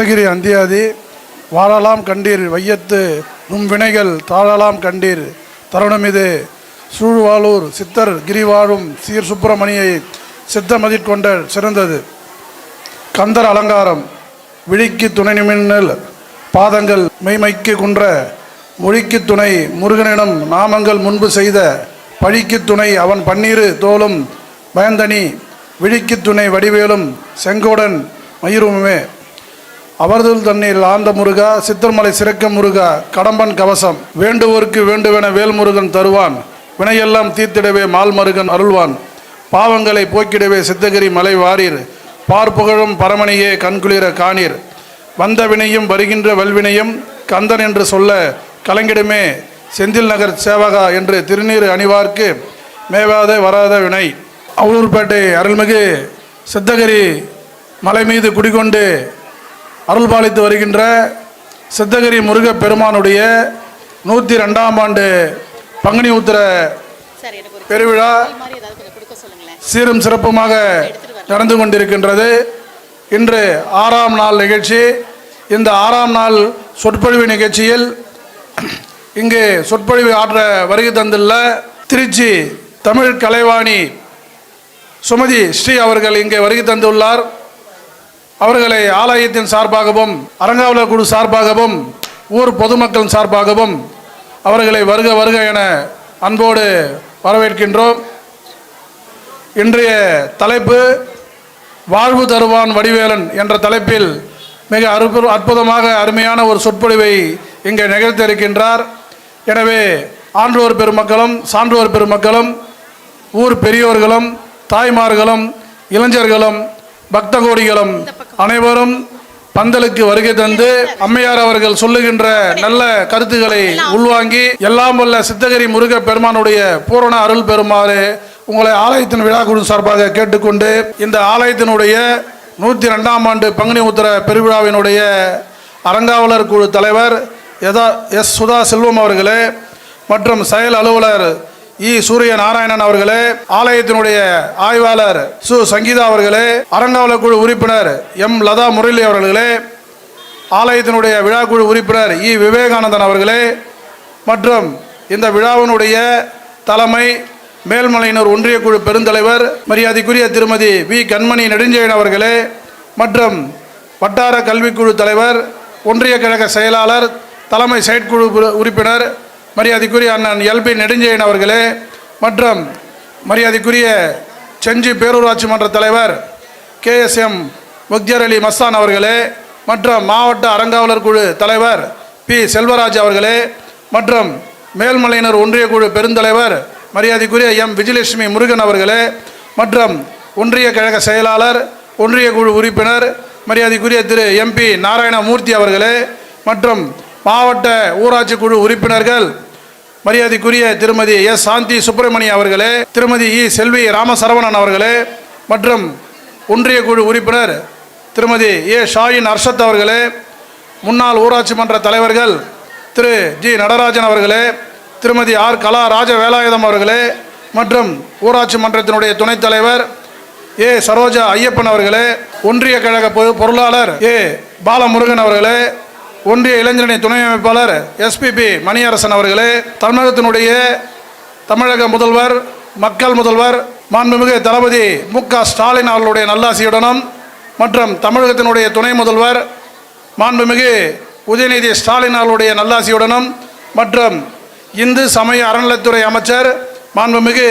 சித்தகிரி அந்தியாதி வாழலாம் கண்டீர் வையத்து வினைகள் தாழலாம் கண்டீர் தருணமிது சூழ்வாளூர் சித்தர் கிரிவாழும் சீர் சுப்பிரமணியை சித்த மதிற்கொண்ட சிறந்தது. கந்தர் அலங்காரம் விழிக்கு துணை நிமின்னல் பாதங்கள் மெய்மைக்கு குன்ற மொழிக்கு துணை முருகனிடம் நாமங்கள் முன்பு செய்த பழிக்கு துணை அவன் பன்னீரு தோளும் பயந்தனி விழிக்கு துணை வடிவேலும் செங்கோடன் மயிருமே அவர்தல் தண்ணீர் ஆந்த முருகா சித்தர்மலை சிறக்க முருகா கடம்பன் கவசம் வேண்டுவோருக்கு வேண்டுவென வேல்முருகன் தருவான் வினையெல்லாம் தீர்த்திடவே மால்மருகன் அருள்வான் பாவங்களை போக்கிடவே சித்தகிரி மலை வாரீர் பார்ப்புகழும் பரமணியே கண்குளிர காணீர் வந்த வினையும் வருகின்ற வல்வினையும் கந்தன் என்று சொல்ல கலங்கிடுமே செந்தில் நகர் சேவகா என்று திருநீர் அணிவார்க்கு மேவாத வராத வினை. அவலூர்பேட்டை அருள்மிகு சித்தகிரி மலை மீது குடிகொண்டு அருள்பாலித்து வருகின்ற சித்தகிரி முருக பெருமானுடைய 102ஆம் ஆண்டு பங்குனி உத்திர பெருவிழா சீரும் சிறப்புமாக நடந்து கொண்டிருக்கின்றது. இன்று 6ஆம் நாள் நிகழ்ச்சி. இந்த 6ஆம் நாள் சொற்பொழிவு நிகழ்ச்சியில் இங்கு சொற்பொழிவு ஆற்ற வருகை தந்துள்ள திருச்சி தமிழ் கலைவாணி சுமதி ஸ்ரீ அவர்கள் இங்கே வருகை தந்துள்ளார். அவர்களை ஆலயத்தின் சார்பாகவும் அரங்காவலர் குழு சார்பாகவும் ஊர் பொதுமக்கள் சார்பாகவும் அவர்களை வருக வருக என அன்போடு வரவேற்கின்றோம். இன்றைய தலைப்பு வாழ்வு தருவான் வடிவேலன் என்ற தலைப்பில் மிக அற்புதமாக அருமையான ஒரு சொற்பொழிவை இங்கே நிகழ்த்த இருக்கின்றார். எனவே ஆன்றோர் பெருமக்களும் சான்றோர் பெருமக்களும் ஊர் பெரியோர்களும் தாய்மார்களும் இளைஞர்களும் பக்த கோடிகளும் அனைவரும் பந்தலுக்கு வருகை தந்து அம்மையார் அவர்கள் சொல்லுகின்ற நல்ல கருத்துக்களை உள்வாங்கி எல்லாம் வல்ல சித்தகிரி முருக பெருமானுடைய பூரண அருள் பெறுமாறு உங்களை ஆலயத்தின் விழா குழு சார்பாக கேட்டுக்கொண்டு இந்த ஆலயத்தினுடைய 102ஆம் ஆண்டு பங்குனி உத்திர பெருவிழாவினுடைய அரங்காவலர் குழு தலைவர் எஸ் சுதா செல்வம் அவர்களே மற்றும் செயல் அலுவலர் இ சூரிய நாராயணன் அவர்களே, ஆலயத்தினுடைய ஆய்வாளர் சு சங்கீதா அவர்களே, அரங்காவலர் குழு உறுப்பினர் எம் லதா முரளி அவர்களே, ஆலயத்தினுடைய விழா குழு உறுப்பினர் இ விவேகானந்தன் அவர்களே மற்றும் இந்த விழாவினுடைய தலைமை மேல்மலையினர் ஒன்றிய குழு பெருந்தலைவர் மரியாதைக்குரிய திருமதி வி கண்மணி நெடுஞ்செழியன் அவர்களே மற்றும் வட்டார கல்விக்குழு தலைவர் ஒன்றிய கழக செயலாளர் தலைமை செயற்குழு உறுப்பினர் மரியாதைக்குரிய அண்ணன் எல்பி நெடுஞ்செழியன் அவர்களே மற்றும் மரியாதைக்குரிய செஞ்சி பேரூராட்சி மன்ற தலைவர் KSM முக்தியர் அலி மஸ்தான் அவர்களே மற்றும் மாவட்ட அரங்காவலர் குழு தலைவர் பி செல்வராஜ் அவர்களே மற்றும் மேல்மலையினர் ஒன்றிய குழு பெருந்தலைவர் மரியாதைக்குரிய எம் விஜயலட்சுமி முருகன் அவர்களே மற்றும் ஒன்றிய கழக செயலாளர் ஒன்றிய குழு உறுப்பினர் மரியாதைக்குரிய திரு MP நாராயணமூர்த்தி அவர்களே மற்றும் மாவட்ட ஊராட்சி குழு உறுப்பினர்கள் மரியாதைக்குரிய திருமதி எஸ் சாந்தி சுப்பிரமணிய அவர்களே, திருமதி இ செல்வி ராமசரவணன் அவர்களே மற்றும் ஒன்றிய குழு உறுப்பினர் திருமதி ஏ ஷாயின் அர்ஷத் அவர்களே, முன்னாள் ஊராட்சி மன்ற தலைவர்கள் திரு ஜி நடராஜன் அவர்களே, திருமதி ஆர் கலா ராஜ வேலாயுதம் அவர்களே மற்றும் ஊராட்சி மன்றத்தினுடைய துணைத் தலைவர் ஏ சரோஜா ஐயப்பன் அவர்களே, ஒன்றிய கழக பொருளாளர் ஏ பாலமுருகன் அவர்களே, ஒன்றிய இளைஞரணி துணை அமைப்பாளர் SPP மணியரசன் அவர்களே, தமிழக முதல்வர் மக்கள் முதல்வர் மாண்புமிகு தளபதி MK ஸ்டாலின் அவர்களுடைய நல்லாசியுடனும் மற்றும் தமிழகத்தினுடைய துணை முதல்வர் மாண்புமிகு உதயநிதி ஸ்டாலின் அவர்களுடைய நல்லாசியுடனும் மற்றும் இந்து சமய அறநிலைத்துறை அமைச்சர் மாண்புமிகு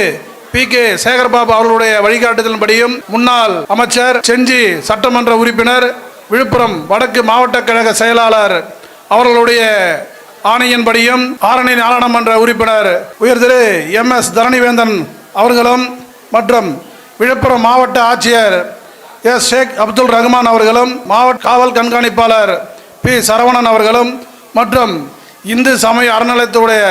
PK சேகர்பாபு அவர்களுடைய வழிகாட்டுதலின்படியும் முன்னாள் அமைச்சர் செஞ்சி சட்டமன்ற உறுப்பினர் விழுப்புரம் வடக்கு மாவட்ட கழக செயலாளர் அவர்களுடைய ஆணையின்படியும் ஆரணி நாடாளுமன்ற உறுப்பினர் உயர் திரு MS தரணிவேந்தன் அவர்களும் மற்றும் விழுப்புரம் மாவட்ட ஆட்சியர் S ஷேக் அப்துல் ரஹ்மான் அவர்களும் மாவட்ட காவல் கண்காணிப்பாளர் P சரவணன் அவர்களும் மற்றும் இந்து சமய அறநிலையத்துடைய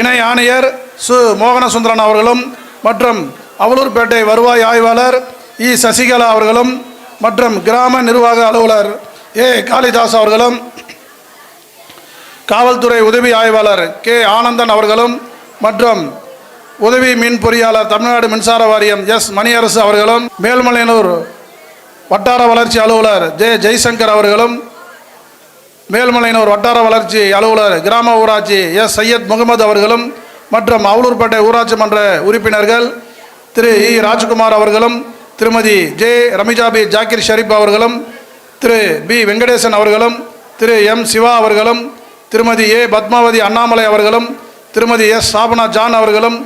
இணை ஆணையர் சு மோகனசுந்தரன் அவர்களும் மற்றும் அவலூர்பேட்டை வருவாய் ஆய்வாளர் இ சசிகலா அவர்களும் மற்றும் கிராம நிர்வாக அலுவலர் ஏ காளிதாஸ் அவர்களும் காவல்துறை உதவி ஆய்வாளர் கே ஆனந்தன் அவர்களும் மற்றும் உதவி மின் பொறியாளர் தமிழ்நாடு மின்சார வாரியம் எஸ் மணியரசு அவர்களும் மேல்மலையனூர் வட்டார வளர்ச்சி அலுவலர் ஜெய்சங்கர் அவர்களும் மேல்மலையனூர் வட்டார வளர்ச்சி அலுவலர் கிராம ஊராட்சி எஸ் சையத் முகமது அவர்களும் மற்றும் அவலூர்பேட்டை ஊராட்சி மன்ற உறுப்பினர்கள் திரு இ ராஜ்குமார் அவர்களும் திருமதி ஜே ரமிஜாபி ஜாக்கிர் ஷரீப் அவர்களும் திரு பி வெங்கடேசன் அவர்களும் திரு எம் சிவா அவர்களும் திருமதி ஏ பத்மாவதி அண்ணாமலை அவர்களும் திருமதி எஸ் சாபனா ஜான் அவர்களும்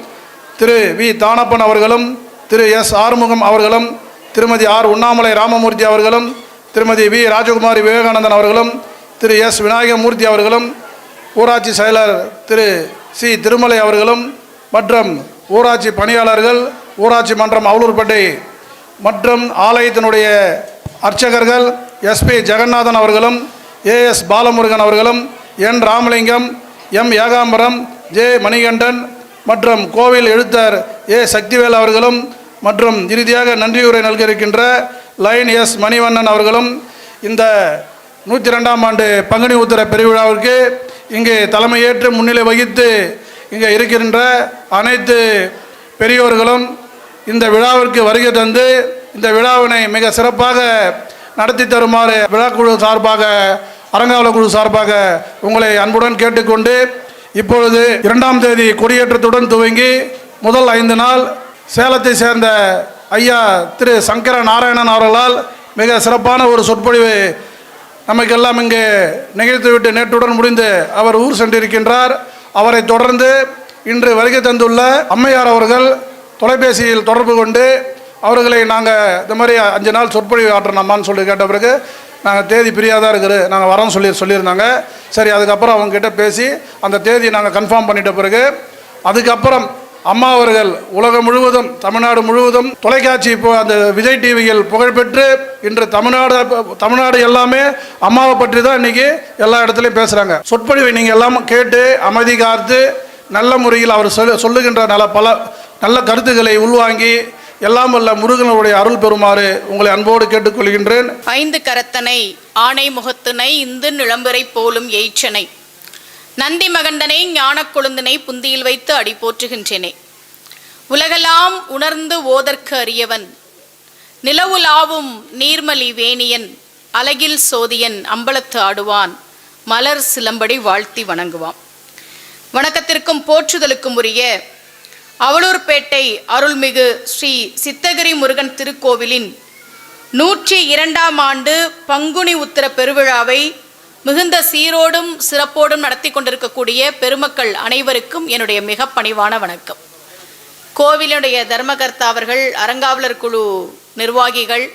திரு வி தானப்பன் அவர்களும் திரு எஸ் ஆறுமுகம் அவர்களும் திருமதி ஆர் உண்ணாமலை ராமமூர்த்தி அவர்களும் திருமதி வி ராஜகுமாரி விவேகானந்தன் அவர்களும் திரு எஸ் விநாயகமூர்த்தி அவர்களும் ஊராட்சி செயலர் திரு சி திருமலை அவர்களும் மற்றும் ஊராட்சி பணியாளர்கள் ஊராட்சி மன்றம் அவலூர்பேட்டை மற்றும் ஆலயத்தினுடைய அர்ச்சகர்கள் எஸ்பி ஜெகநாதன் அவர்களும் ஏஎஸ் பாலமுருகன் அவர்களும் என் ராமலிங்கம் எம் ஏகாம்பரம் ஜே மணிகண்டன் மற்றும் கோவில் எழுத்தர் ஏ சக்திவேல் அவர்களும் மற்றும் இறுதியாக நன்றியுரை நல்க இருக்கின்ற லைன் எஸ் மணிவண்ணன் அவர்களும் இந்த 102ஆம் ஆண்டு பங்குனி உத்திர பெருவிழாவிற்கு இங்கே தலைமையேற்று முன்னிலை வகித்து இங்கே இருக்கின்ற அனைத்து பெரியோர்களும் இந்த விழாவிற்கு வருகை தந்து இந்த விழாவினை மிக சிறப்பாக நடத்தி தருமாறு விழாக்குழு சார்பாக அறங்காவலர் குழு சார்பாக உங்களை அன்புடன் கேட்டுக்கொண்டு இப்பொழுது 2ஆம் தேதி கொடியேற்றத்துடன் துவங்கி முதல் 5 நாள் சேலத்தை சேர்ந்த ஐயா திரு சங்கர நாராயணன் அவர்களால் மிக சிறப்பான ஒரு சொற்பொழிவு நமக்கெல்லாம் இங்கே நிகழ்த்திவிட்டு நேற்றுடன் முடிந்து அவர் ஊர் சென்றிருக்கின்றார். அவரை தொடர்ந்து இன்று வருகை தந்துள்ள அம்மையார் அவர்கள் தொலைபேசியில் தொடர்பு கொண்டு அவர்களை நாங்கள் இந்த மாதிரி 5 நாள் சொற்பொழிவு ஆற்றணுமான்னு சொல்லி கேட்ட பிறகு நாங்கள் தேதி பிரியாதான் இருக்குது நாங்கள் வரோன்னு சொல்லியிருந்தாங்க. சரி, அதுக்கப்புறம் அவங்ககிட்ட பேசி அந்த தேதியை நாங்கள் கன்ஃபார்ம் பண்ணிட்ட பிறகு அதுக்கப்புறம் அம்மா அவர்கள் உலகம் முழுவதும் தமிழ்நாடு முழுவதும் தொலைக்காட்சி இப்போ அந்த விஜய் டிவியில் புகழ்பெற்று இன்று தமிழ்நாடு எல்லாமே அம்மாவை பற்றி தான் இன்றைக்கி எல்லா இடத்துலையும் பேசுகிறாங்க. சொற்பொழிவை நீங்கள் எல்லாம் கேட்டு அமைதி காத்து நல்ல முறையில் அவர் சொல்லுகின்ற நல்ல கருத்துக்களை உள்வாங்கி எல்லாம் வல்ல முருகனுடைய அருள் பெறுமாறு உங்களை அன்போடு கேட்டுக்கொள்கின்றேன். 5 கரத்தனை ஆணை முகத்தினை இந்து நிளம்பரை போலும் எய்ச்சனை நந்தி மகண்டனை ஞான கொழுந்தனை புந்தியில் வைத்து அடி போற்றுகின்றேனே. உலகெல்லாம் உணர்ந்து ஓதற்கு அறியவன் நிலவுலாவும் நீர்மலி வேணியன் அலகில் சோதியன் அம்பலத்து ஆடுவான் மலர் சிலம்படி வாழ்த்தி வணங்குவான். வணக்கத்திற்கும் போற்றுதலுக்கும் உரிய அவலூர்பேட்டை அருள்மிகு ஸ்ரீ சித்தகிரி முருகன் திருக்கோவிலின் 102ஆம் ஆண்டு பங்குனி உத்திர பெருவிழாவை மிகுந்த சீரோடும் சிறப்போடும் நடத்தி கொண்டிருக்கக்கூடிய பெருமக்கள் அனைவருக்கும் என்னுடைய மிக பணிவான வணக்கம். கோவிலுடைய தர்மகர்த்தா அவர்கள், அறங்காவலர் குழு நிர்வாகிகள்,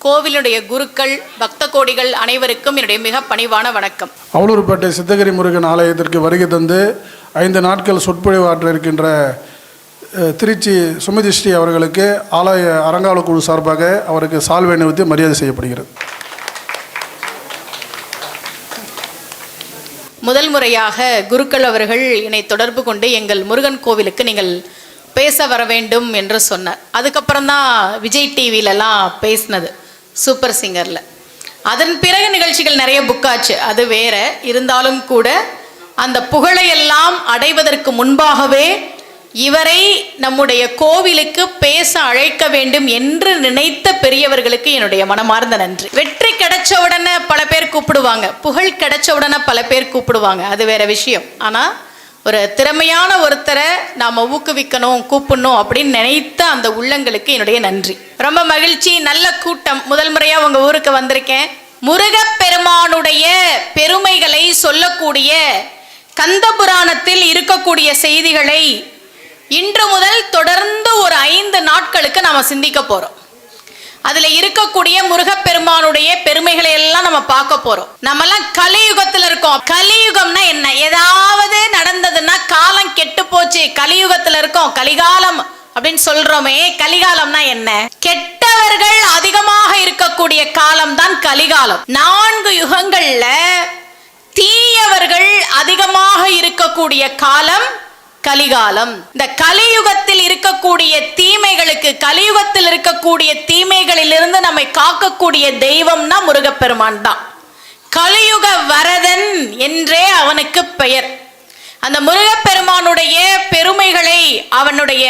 கோவிலுடைய குருக்கள், பக்த கோடிகள் அனைவருக்கும் என்னுடைய மிக பணிவான வணக்கம். அவலூர்பேட்டை சித்தகிரி முருகன் ஆலயத்திற்கு வருகை தந்து 5 நாட்கள் சொற்பொழிவு ஆற்ற இருக்கின்ற திருச்சி சுமதி ஸ்ரீ அவர்களுக்கு ஆலய அறங்காவலர் குழு சார்பாக அவருக்கு சால்வை அணிவித்து மரியாதை செய்யப்படுகிறது. முதல் முறையாக குருக்கள் அவர்கள் என்னை தொடர்பு கொண்டு எங்கள் முருகன் கோவிலுக்கு நீங்கள் பேச வர வேண்டும் என்று சொன்னார். அதுக்கப்புறம் தான் விஜய் டிவிலெல்லாம் பேசினது சூப்பர் சிங்கரில். அதன் பிறகு நிகழ்ச்சிகள் நிறைய புக்காச்சு, அது வேற. இருந்தாலும் கூட அந்த புகழையெல்லாம் அடைவதற்கு முன்பாகவே இவரை நம்முடைய கோவிலுக்கு பேச அழைக்க வேண்டும் என்று நினைத்த பெரியவர்களுக்கு என்னுடைய மனமார்ந்த நன்றி. வெற்றி கிடைச்ச உடனே பல பேர் கூப்பிடுவாங்க, புகழ் கிடைச்ச உடனே பல பேர் கூப்பிடுவாங்க, அது வேற விஷயம். ஆனால் ஒரு திறமையான ஒருத்தரை நாம் ஊக்குவிக்கணும், கூப்பிடணும் அப்படின்னு நினைத்த அந்த உள்ளங்களுக்கு என்னுடைய நன்றி. ரொம்ப மகிழ்ச்சி, நல்ல கூட்டம். முதல் முறையாக உங்கள் ஊருக்கு வந்திருக்கேன். முருகப்பெருமானுடைய பெருமைகளை சொல்லக்கூடிய கந்தபுராணத்தில் இருக்கக்கூடிய செய்திகளை இன்று முதல் தொடர்ந்து ஒரு 5 நாட்களுக்கு நாம சிந்திக்க போறோம். அதுல இருக்கக்கூடிய முருகப்பெருமானுடைய பெருமைகளை எல்லாம் நம்ம பார்க்க போறோம். நம்ம எல்லாம் கலியுகத்துல இருக்கோம். கலியுகம்னா என்ன? ஏதாவது நடந்ததுன்னா காலம் கெட்டு போச்சு, கலியுகத்துல இருக்கோம், கலிகாலம் அப்படின்னு சொல்றோமே. கலிகாலம்னா என்ன? கெட்டவர்கள் அதிகமாக இருக்கக்கூடிய காலம் தான் கலிகாலம். 4 யுகங்கள்ல தீயவர்கள் அதிகமாக இருக்கக்கூடிய காலம் கலிகாலம். இந்த கலியுகத்தில் இருக்கக்கூடிய தீமைகளுக்கு, கலியுகத்தில் இருக்கக்கூடிய தீமைகளிலிருந்து நம்மை காக்கக்கூடிய தெய்வம்னா முருகப்பெருமான் தான். கலியுக வரதன் என்றே அவனுக்கு பெயர். அந்த முருகப்பெருமானுடைய பெருமைகளை, அவனுடைய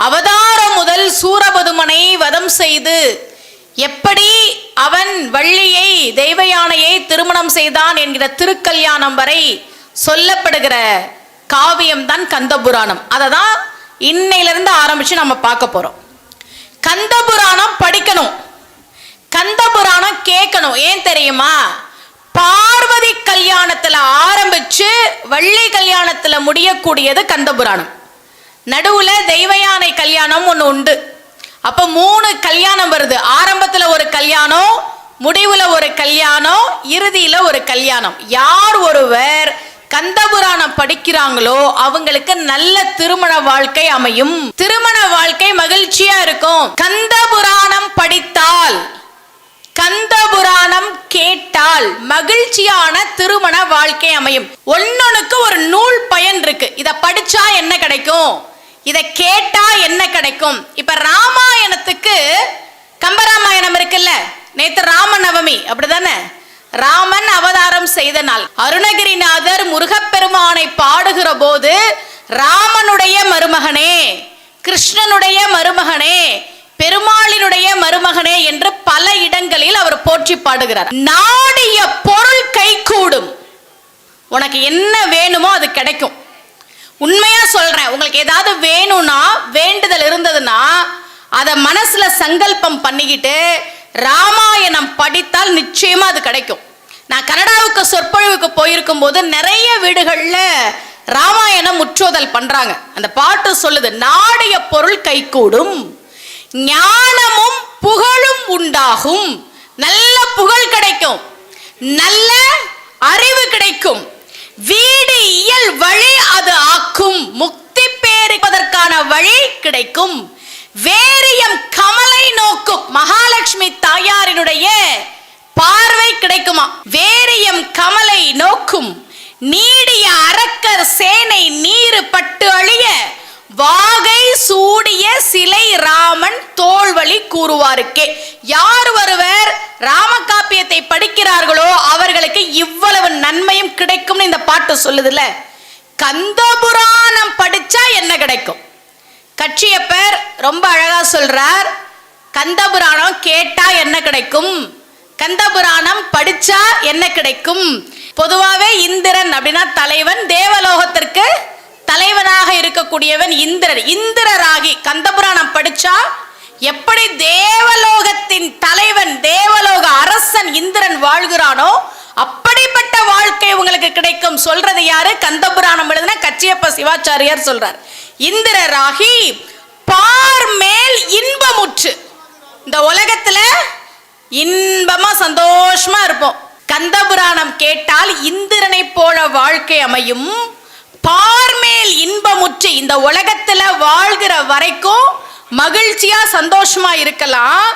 அவதாரம் முதல் சூரபதுமனை வதம் செய்து எப்படி அவன் வள்ளியை தெய்வ யானையை திருமணம் செய்தான் என்கிற திருக்கல்யாணம் வரை சொல்லப்படுகிற காவியம் தான் கந்தபுராணம். அதை தான் இன்னையிலிருந்து ஆரம்பிச்சு நம்ம பார்க்க போறோம். கந்தபுராணம் படிக்கணும், கந்தபுராணம் கேட்கணும். ஏன் தெரியுமா? பார்வதி கல்யாணத்துல ஆரம்பிச்சு வள்ளி கல்யாணத்துல முடியக்கூடியது கந்தபுராணம். நடுவுல தெய்வ யானை கல்யாணம் ஒன்று உண்டு. அப்ப 3 கல்யாணம் வருது. ஆரம்பத்துல ஒரு கல்யாணம், முடிவுல ஒரு கல்யாணம், இறுதியில ஒரு கல்யாணம். யார் ஒருவர் கந்தபுராணம் படிக்கிறாங்களோ அவங்களுக்கு நல்ல திருமண வாழ்க்கை அமையும், திருமண வாழ்க்கை மகிழ்ச்சியா இருக்கும். கந்தபுராணம் படித்தால், கந்தபுராணம் கேட்டால் மகிழ்ச்சியான திருமண வாழ்க்கை அமையும். ஒன்னொன்னுக்கு ஒரு நூல் பயன் இருக்கு. இத படிச்சா என்ன கிடைக்கும், இத கேட்டா என்ன கிடைக்கும். இப்ப ராமாயணத்துக்கு கம்பராமாயணம் இருக்குல்ல, நேத்து ராமநவமி அப்படிதானே, ராமன் அவதாரம் செய்த நாள். அருணகிரிநாதர் முருகப்பெருமானை பாடுகிற போது ராமனுடைய மருமகனே, கிருஷ்ணனுடைய மருமகனே, பெருமாளினுடைய மருமகனே என்று பல இடங்களில் அவர் போற்றி பாடுகிறார். நாடிய பொருள் கைகூடும், உனக்கு என்ன வேணுமோ அது கிடைக்கும். உண்மையா சொல்றேன், உங்களுக்கு ஏதாவது வேணும்னா, வேண்டுதல் இருந்ததுன்னா அதை மனசுல சங்கல்பம் பண்ணிக்கிட்டு ராமாயணம் படித்தால் நிச்சயமா அது கிடைக்கும். நான் கனடாவுக்கு சொற்பொழிவுக்கு போயிருக்கும் போது நிறைய வீடுகள்ல ராமாயணம் முற்றோதல் பண்றாங்க. அந்த பாட்டு சொல்லுது, நாடிய பொருள் கைகூடும், ஞானமும் புகழும் உண்டாகும். நல்ல புகழ் கிடைக்கும், நல்ல அறிவு கிடைக்கும், வீடு இயல் வழி அது ஆக்கும், முக்தி பேருப்பதற்கான வழி கிடைக்கும். வேரியம் கமலை நோக்கும், மகாலட்சுமி தாயாரினுடைய பார்வை கிடைக்குமா. வேரியம் கமலை நோக்கும், நீடிய அரக்கர் சேனை நீரு பட்டு அழிய, வாகை சூடிய சிலை ராமன் தோல்வழி கூறுவாருக்கே. யார் ஒருவர் ராமகாப்பியத்தை படிக்கிறார்களோ அவர்களுக்கு இவ்வளவு நன்மையும் கிடைக்கும்னு இந்த பாட்டு சொல்லுதுல்ல. கந்தபுராணம் படிச்சா என்ன கிடைக்கும்? கட்சியப்பர் ரொம்ப அழகா சொல்றார், கந்தபுராணம் கேட்டா என்ன கிடைக்கும், கந்தபுராணம் படிச்சா என்ன கிடைக்கும். பொதுவாகவே இந்திரன் அப்படின்னா தலைவன், தேவலோகத்திற்கு தலைவனாக இருக்கக்கூடியவன் இந்திரன். இந்திரராகி கந்தபுராணம் படிச்சா எப்படி தேவலோகத்தின் தலைவன், தேவலோக அரசன் இந்திரன் வாழ்கிறானோ அப்படிப்பட்ட வாழ்க்கை உங்களுக்கு கிடைக்கும். சொல்றது யாரு? கந்தபுராணம் எழுதின கச்சியப்ப சிவாச்சாரியார் சொல்றார். இந்திரராகி பார் மேல் இன்பமுற்று, இந்த உலகத்துல இன்பமா சந்தோஷமா இருப்போம். கந்தபுராணம் கேட்டால் இந்திரனை போல வாழ்க்கை அமையும். பார்மேல் இன்பமுற்று, இந்த உலகத்துல வாழ்கிற வரைக்கும் மகிழ்ச்சியா சந்தோஷமா இருக்கலாம்.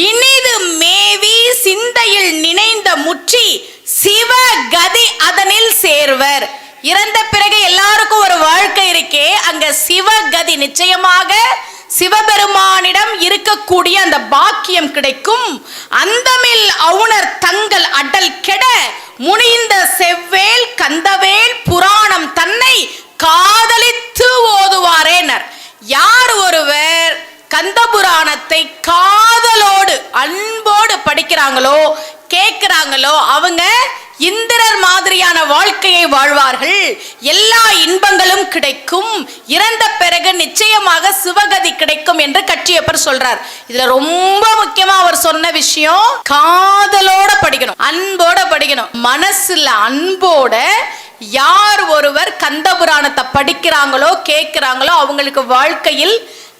இனிது மேவி சிந்தையில் நினைந்த முற்றி சிவகதி அதனில் சேர்வர். இறந்த பிறகு எல்லாருக்கும் ஒரு வாழ்க்கை இருக்கே, அங்க சிவகதி நிச்சயமாக சிவபெருமானிடம் இருக்கக்கூடிய அந்த பாக்கியம் கிடைக்கும். அந்தமில் அவுணர் தங்கள் அடல் கெட முனிந்த செவ்வேல் கந்தவேல் புராணம் தன்னை காதலித்து ஓதுவாரேனர். யார் ஒருவர் கந்தபுராணத்தை காதலோடு அன்போடு படிக்கிறாங்களோ கேட்கிறாங்களோ அவங்க இந்திரர் மாதிரியான வாழ்க்கையை வாழ்வார்கள். எல்லா இன்பங்களும் கிடைக்கும், இறந்த பிறகு நிச்சயமாக சிவகதி கிடைக்கும் என்று கட்சியப்பர் சொல்றார். இதுல ரொம்ப முக்கியமா அவர் சொன்ன விஷயம், காதலோட படிக்கணும், அன்போட படிக்கணும். மனசுல அன்போட யார் ஒருவர் கந்தபுராணத்தை படிக்கிறாங்களோ கேட்கிறாங்களோ அவங்களுக்கு வாழ்க்கையில்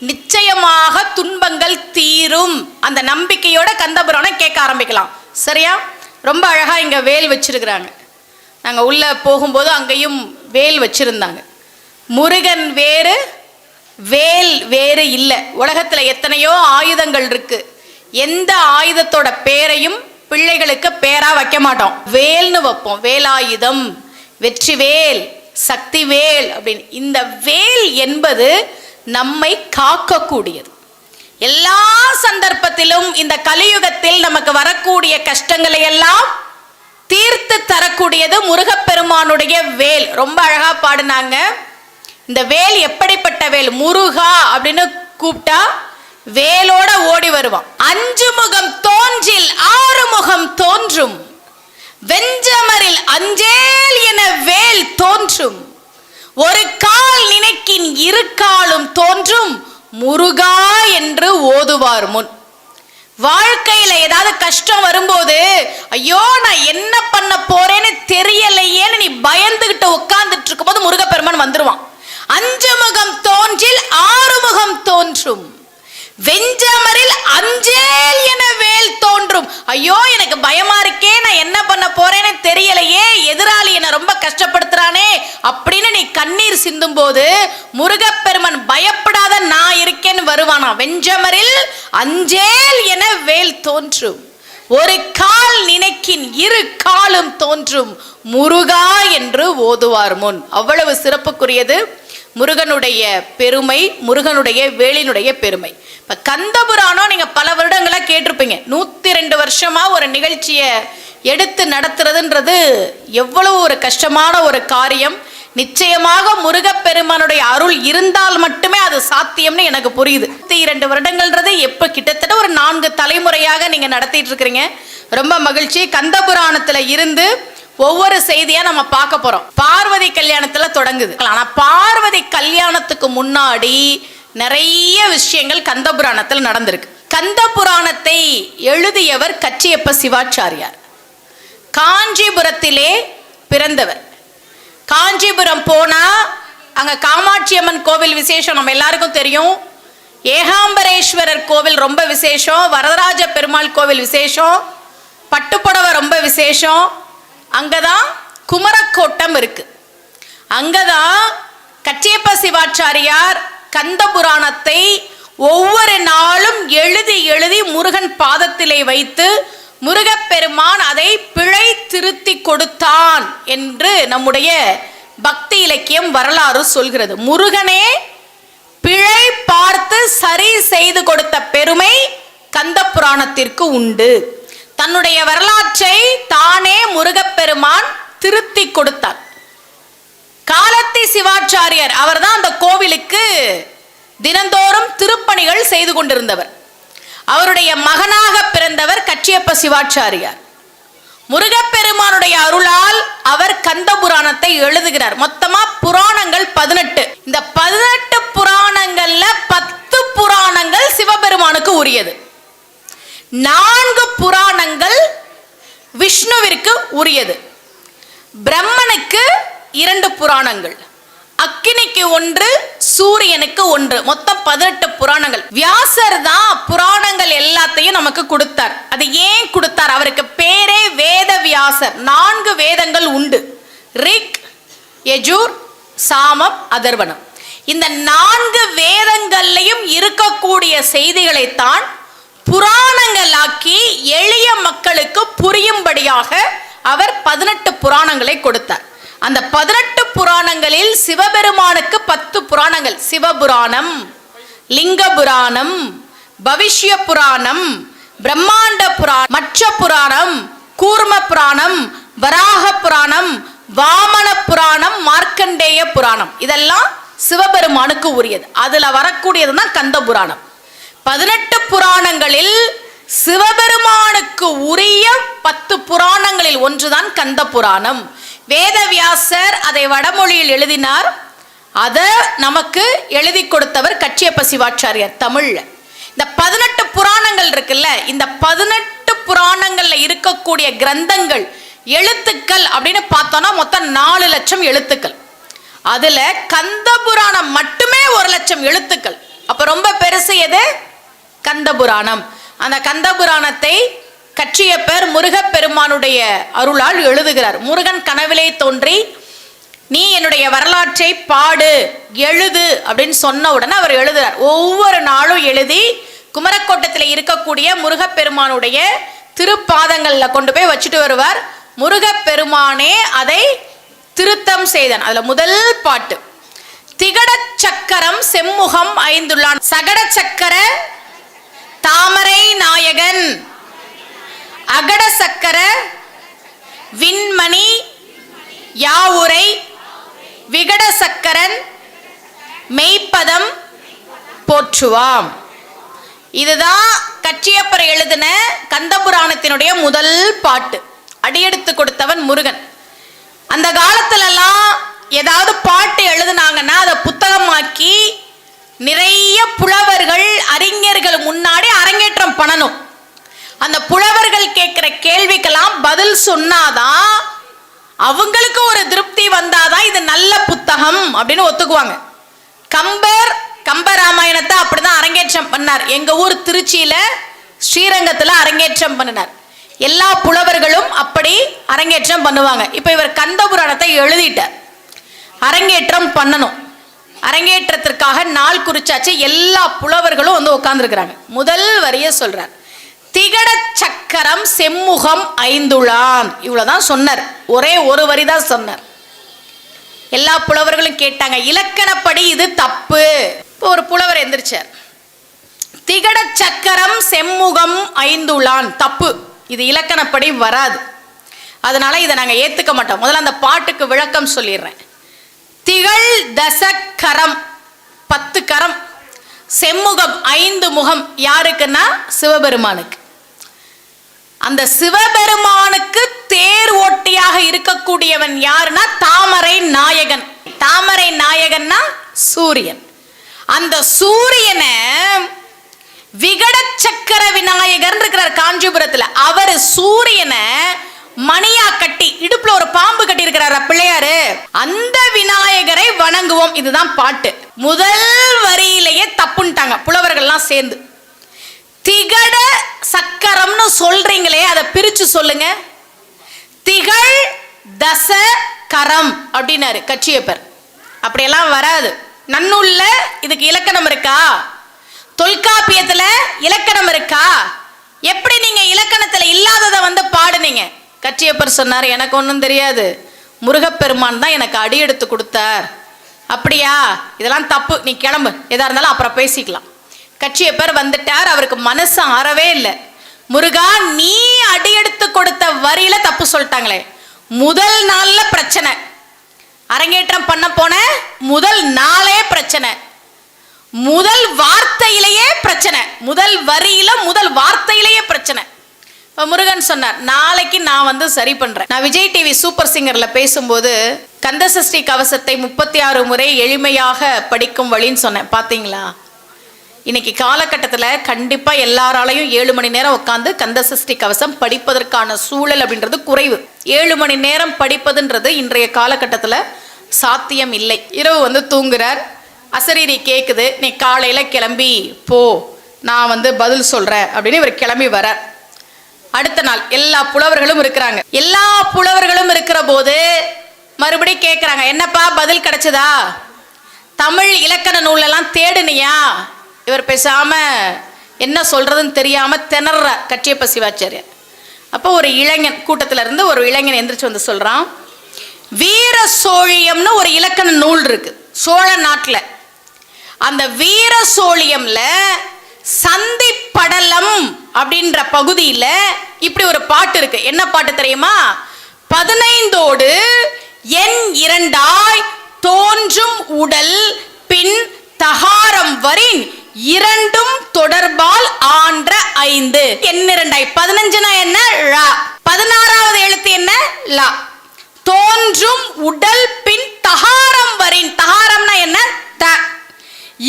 நிச்சயமாக துன்பங்கள் தீரும். அந்த நம்பிக்கையோட கந்தபுராணம் கேட்க ஆரம்பிக்கலாம். சரியா? ரொம்ப அழகா இங்க வேல் வச்சிருக்கிறாங்க. நாங்க உள்ள போகும்போது அங்கேயும் வேல் வச்சிருந்தாங்க. முருகன் வேறு, வேல் வேறு இல்லை. உலகத்துல எத்தனையோ ஆயுதங்கள் இருக்கு. எந்த ஆயுதத்தோட பேரையும் பிள்ளைகளுக்கு பேரா வைக்க மாட்டோம், வேல்னு வைப்போம். வேலாயுதம், வெற்றிவேல், சக்திவேல் அப்படின்னு. இந்த வேல் என்பது நம்மை காக்கக்கூடியது. எல்லா சந்தர்ப்பத்திலும் இந்த கலியுகத்தில் நமக்கு வரக்கூடிய கஷ்டங்களை எல்லாம் தீர்த்து தரக்கூடியது முருகப்பெருமானுடைய வேல். ரொம்ப அழகா பாடினாங்க. இந்த வேல் எப்படிப்பட்ட வேல்? முருகா அப்படின்னு கூப்பிட்டா வேலோட ஓடி வருவான். 5 முகம் தோன்றில் 6 முகம் தோன்றும், வெஞ்சமரில் அஞ்சேல் என வேல் தோன்றும், ஒரு கால் நினைக்கின் 2 காலும் தோன்றும், முருகா என்று ஓதுவார் முன். வாழ்க்கையில ஏதாவது கஷ்டம் வரும்போது ஐயோ நான் என்ன பண்ண போறேன்னு தெரியலையேன்னு நீ பயந்துகிட்டு உட்கார்ந்துட்டு இருக்கும் போது முருகப்பெருமான் வந்துருவான். 5 முகம் தோன்றில் 6 முகம் தோன்றும், வெஞ்சமரில் அஞ்சேல் என வேல் தோன்றும். ஐயோ எனக்கு பயமா இருக்கே, நான் என்ன பண்ண போறேன்னு தெரியலையே, எதிராளி என்ன ரொம்ப கஷ்டப்படுத்துறானே அப்படின்னு நீ கண்ணீர் சிந்தும் போது முருகப்பெருமான் பயப்படாத நான் இருக்கேன்னு வருவானா. வெஞ்சமரில் அஞ்சேல் என வேல் தோன்றும், ஒரு கால் நினைக்கின் 2 காலும் தோன்றும், முருகா என்று ஓதுவார் முன். அவ்வளவு சிறப்புக்குரியது முருகனுடைய பெருமை, முருகனுடைய வேலினுடைய பெருமை. இப்ப கந்தபுராணம் நீங்க பல வருடங்களா கேட்டிருப்பீங்க. 102 வருஷமா ஒரு நிகழ்ச்சியை எடுத்து நடத்துறதுன்றது எவ்வளவு ஒரு கஷ்டமான ஒரு காரியம். நிச்சயமாக முருகப்பெருமானுடைய அருள் இருந்தால் மட்டுமே அது சாத்தியம்னு எனக்கு புரியுது. 102 வருடங்கள்ன்றது எப்ப கிட்டத்தட்ட ஒரு 4 தலைமுறையாக நீங்க நடத்திட்டு இருக்கிறீங்க. ரொம்ப மகிழ்ச்சி. கந்தபுராணத்துல இருந்து ஒவ்வொரு செய்தியா நம்ம பார்க்க போறோம். பார்வதி கல்யாணத்துல தொடங்குது. ஆனா பார்வதி கல்யாணத்துக்கு முன்னாடி நிறைய விஷயங்கள் கந்தபுராணத்தில் நடந்திருக்கு. கந்தபுராணத்தை எழுதியவர் கச்சியப்ப சிவாச்சாரியார். காஞ்சிபுரத்திலே பிறந்தவர். காஞ்சிபுரம் போனா அங்க காமாட்சி அம்மன் கோவில் விசேஷம் நம்ம எல்லாருக்கும் தெரியும். ஏகாம்பரேஸ்வரர் கோவில் ரொம்ப விசேஷம். வரதராஜ பெருமாள் கோவில் விசேஷம். பட்டுப்புடவை ரொம்ப விசேஷம். அங்கதான் குமரக்கோட்டம் இருக்கு. அங்கதான் கச்சியப்ப சிவாச்சாரியார் கந்தபுராணத்தை ஒவ்வொரு நாளும் எழுதி எழுதி முருகன் பாதத்திலே வைத்து முருகப்பெருமான் அதை பிழை திருத்தி கொடுத்தான் என்று நம்முடைய பக்தி இலக்கியம் வரலாறு சொல்கிறது. முருகனே பிழை பார்த்து சரி செய்து கொடுத்த பெருமை கந்தபுராணத்திற்கு உண்டு. தன்னுடைய வரலாற்றை தானே முருகப்பெருமான் திருத்தி கொடுத்தார். காலத்தி சிவாச்சாரியர் அவர்தான் அந்த கோவிலுக்கு தினந்தோறும் திருப்பணிகள் செய்து கொண்டிருந்தவர். அவருடைய மகனாக பிறந்தவர் கச்சியப்ப சிவாச்சாரியார். முருகப்பெருமானுடைய அருளால் அவர் கந்தபுராணத்தை எழுதுகிறார். மொத்தமா புராணங்கள் 18. இந்த 18 புராணங்கள்ல 10 புராணங்கள் சிவபெருமானுக்கு உரியது. 4 புராணங்கள் விஷ்ணுவிற்கு உரியது. பிரம்மனுக்கு 2 புராணங்கள், அக்கினிக்கு 1, சூரியனுக்கு 1, மொத்தம் 18 புராணங்கள். வியாசர் தான் புராணங்கள் எல்லாத்தையும் நமக்கு கொடுத்தார். அது ஏன் கொடுத்தார்? அவருக்கு பேரே வேத வியாசர். 4 வேதங்கள் உண்டு. ரிக், யஜூர், சாமம், அதர்வனம். இந்த 4 வேதங்கள்லையும் இருக்கக்கூடிய செய்திகளைத்தான் புராணங்களாக்கி எளிய மக்களுக்கு புரியும்படியாக அவர் 18 புராணங்களை கொடுத்தார். அந்த 18 புராணங்களில் சிவபெருமானுக்கு 10 புராணங்கள். சிவபுராணம், லிங்க புராணம், பவிஷ்ய புராணம், பிரம்மாண்ட புராணம், மற்ற புராணம், கூர்ம புராணம், வராக புராணம், வாமன புராணம், மார்க்கண்டேய புராணம். இதெல்லாம் சிவபெருமானுக்கு உரியது. அதுல வரக்கூடியதுதான் கந்த புராணம். 18 புராணங்களில் சிவபெருமானுக்கு உரிய 10 புராணங்களில் ஒன்றுதான் கந்த புராணம். வேதவியாசர் அதை வடமொழியில் எழுதினார். அதை நமக்கு எழுதி கொடுத்தவர் கச்சியப்ப சிவாச்சாரியார் தமிழ்ல. இந்த 18 புராணங்கள் இருக்குல்ல, இந்த 18 புராணங்கள்ல இருக்கக்கூடிய கிரந்தங்கள் எழுத்துக்கள் அப்படின்னு பார்த்தோம்னா மொத்தம் 4 லட்சம் எழுத்துக்கள். அதுல கந்த புராணம் மட்டுமே 1 லட்சம் எழுத்துக்கள். அப்ப ரொம்ப பெருசு எது? கந்த புராணம். அந்த கந்த புராணத்தை கச்சியப்பர் முருகப்பெருமானுடைய அருளால் எழுதுகிறார். முருகன் கனவிலே தோன்றி நீ என்னுடைய வரலாற்றை பாடு, எழுது அப்படின்னு சொன்ன உடனே அவர் எழுதுறார். ஒவ்வொரு நாளும் எழுதி குமரக்கோட்டத்தில் இருக்கக்கூடிய முருகப்பெருமானுடைய திருப்பாதங்கள்ல கொண்டு போய் வச்சுட்டு வருவார். முருகப்பெருமானே அதை திருத்தம் செய்தான். அதுல முதல் பாட்டு, திகட சக்கரம் செம்முகம் ஐந்துள்ளான், சகட சக்கர தாமரை நாயகன், அகட சக்கர விண்மணி யாவுரை, விகட சக்கரன் மெய்ப்பதம் போற்றுவாம். இதுதான் கச்சியப்பர் எழுதின கந்தபுராணத்தினுடைய முதல் பாட்டு. அடியெடுத்து கொடுத்தவன் முருகன். அந்த காலத்துலலாம் ஏதாவது பாட்டு எழுதுனாங்கன்னா அதை புத்தகமாக்கி நிறைய புலவர்கள் அறிஞர்கள் முன்னாடி அரங்கேற்றம் பண்ணணும். அந்த புலவர்கள் கேட்கிற கேள்விக்கெல்லாம் பதில் சொன்னாதான், அவங்களுக்கு ஒரு திருப்தி வந்தாதான் இது நல்ல புத்தகம் அப்படின்னு ஒத்துக்குவாங்க. கம்பராமாயணத்தை அப்படிதான் அரங்கேற்றம் பண்ணார். எங்க ஊர் திருச்சியில ஸ்ரீரங்கத்துல அரங்கேற்றம் பண்ணினார். எல்லா புலவர்களும் அப்படி அரங்கேற்றம் பண்ணுவாங்க. இப்ப இவர் கந்தபுராணத்தை எழுதிட்டார், அரங்கேற்றம் பண்ணணும். அரங்கேற்றத்திற்காக நாள் குறிச்சாச்சு. எல்லா புலவர்களும் வந்து உட்கார்ந்துருக்கிறாங்க. முதல் வரிய சொல்றார், திகட சக்கரம் செம்முகம் ஐந்துளான். இவ்வளவுதான் சொன்னார், ஒரே ஒரு வரி தான் சொன்னார். எல்லா புலவர்களும் கேட்டாங்க, இலக்கணப்படி இது தப்பு. இப்போ ஒரு புலவர் எந்திரிச்சார், திகட சக்கரம் செம்முகம் ஐந்துளான் தப்பு, இது இலக்கணப்படி வராது, அதனால இதை நாங்க ஏத்துக்க மாட்டோம். முதல்ல அந்த பாட்டுக்கு விளக்கம் சொல்லிடுறேன். திகழ் தசக்கரம் 10 கரம், செம்முகம் 5 முகம். யாருக்குன்னா சிவபெருமானுக்கு. அந்த சிவபெருமானுக்கு தேர் ஓட்டியாக இருக்கக்கூடியவன் யாருன்னா தாமரை நாயகன். தாமரை நாயகன்னா சூரியன். அந்த சூரியனை விகட சக்கர விநாயகர் இருக்கிறார் காஞ்சிபுரத்துல. அவர் சூரியனை மணியா கட்டி இடுப்புல ஒரு பாம்பு கட்டி இருக்கிறார் பிள்ளையாரு. அந்த விநாயகரை வணங்குவோம். இதுதான் பாட்டு. முதல் வரியிலேயே தப்புன்ட்டாங்க புலவர்கள்லாம் சேர்ந்து. திகட சக்கரம்னு சொல்றீங்களே, அதை பிரிச்சு சொல்லுங்க. திகழ் தச கரம் அப்படின்னாரு கச்சியப்பர். அப்படியெல்லாம் வராது. நன்னூல்ல இதுக்கு இலக்கணம் இருக்கா? தொல்காப்பியத்துல இலக்கணம் இருக்கா? எப்படி நீங்க இலக்கணத்துல இல்லாததை வந்து பாடுனீங்க? கச்சியப்பர் சொன்னார், எனக்கு ஒன்றும் தெரியாது, முருகப்பெருமான் தான் எனக்கு அடி எடுத்து கொடுத்தார். அப்படியா? இதெல்லாம் தப்பு, நீ கிளம்பு, எதா இருந்தாலும் அப்புறம் பேசிக்கலாம். கச்சியப்பர் வந்துட்டார். அவருக்கு மனசு ஆறவே இல்லை. முருகா, நீ அடி எடுத்து கொடுத்த வரியில தப்பு சொல்லிட்டாங்களே. முதல் நாள்ல பிரச்சனை, அரங்கேற்றம் பண்ண போன முதல் நாளே பிரச்சனை, முதல் வார்த்தையிலேயே பிரச்சனை, முதல் வரியில முதல் வார்த்தையிலேயே பிரச்சனை. முருகன் சொன்னார், நாளைக்கு நான் வந்து சரி பண்றேன். நான் விஜய் டிவி சூப்பர் சிங்கர்ல பேசும்போது கந்தசஷ்டி கவசத்தை 36 முறை எளிமையாக படிக்கும் வழின்னு சொன்னேன். பாத்தீங்களா? இன்னைக்கு காலகட்டத்தில் கண்டிப்பா எல்லாராலையும் 7 மணி நேரம் உட்காந்து கந்தசஷ்டி கவசம் படிப்பதற்கான சூழல் அப்படின்றது குறைவு. 7 மணி நேரம் படிப்பதுன்றது இன்றைய காலகட்டத்தில் சாத்தியம் இல்லை. இரவு வந்து தூங்குறார், அசரீரி கேட்குது, நீ காலையில கிளம்பி போ, நான் வந்து பதில் சொல்றேன் அப்படின்னு இவர் கிளம்பி வரார். அடுத்த நாள் எல்லா புலவர்களும் இருக்கிறாங்க. எல்லா புலவர்களும் இருக்கிற போது மறுபடியும் கேட்கிறாங்க, என்னப்பா பதில் கிடைச்சதா? தமிழ் இலக்கண நூலெல்லாம் தேடுனியா? இவர் பேசாம என்ன சொல்றதுன்னு தெரியாம திணற கச்சியப்ப சிவாச்சாரியர். அப்போ ஒரு இளைஞன் கூட்டத்துல இருந்து ஒரு இளைஞன் எந்திரிச்சு வந்து சொல்றான், வீர சோழியம்னு ஒரு இலக்கண நூல் இருக்கு சோழ நாட்டுல. அந்த வீர சோழியம்ல சந்தி படலம் அப்படின்ற பகுதியில இப்படி ஒரு பாட்டு இருக்கு. என்ன பாட்டு தெரியுமா? 15ஓடு எண் 2ஆய் தோன்றும் உடல் பின் தகாரம் வரின் 2ம் தொடர்பால் ஆன்ற 5. எண் 2ஆய் 15னா என்ன? ழா. 16வது எழுத்து என்ன? லா. தோன்றும் உடல் பின் தகாரம் வரின், தகாரம்னா என்ன? த.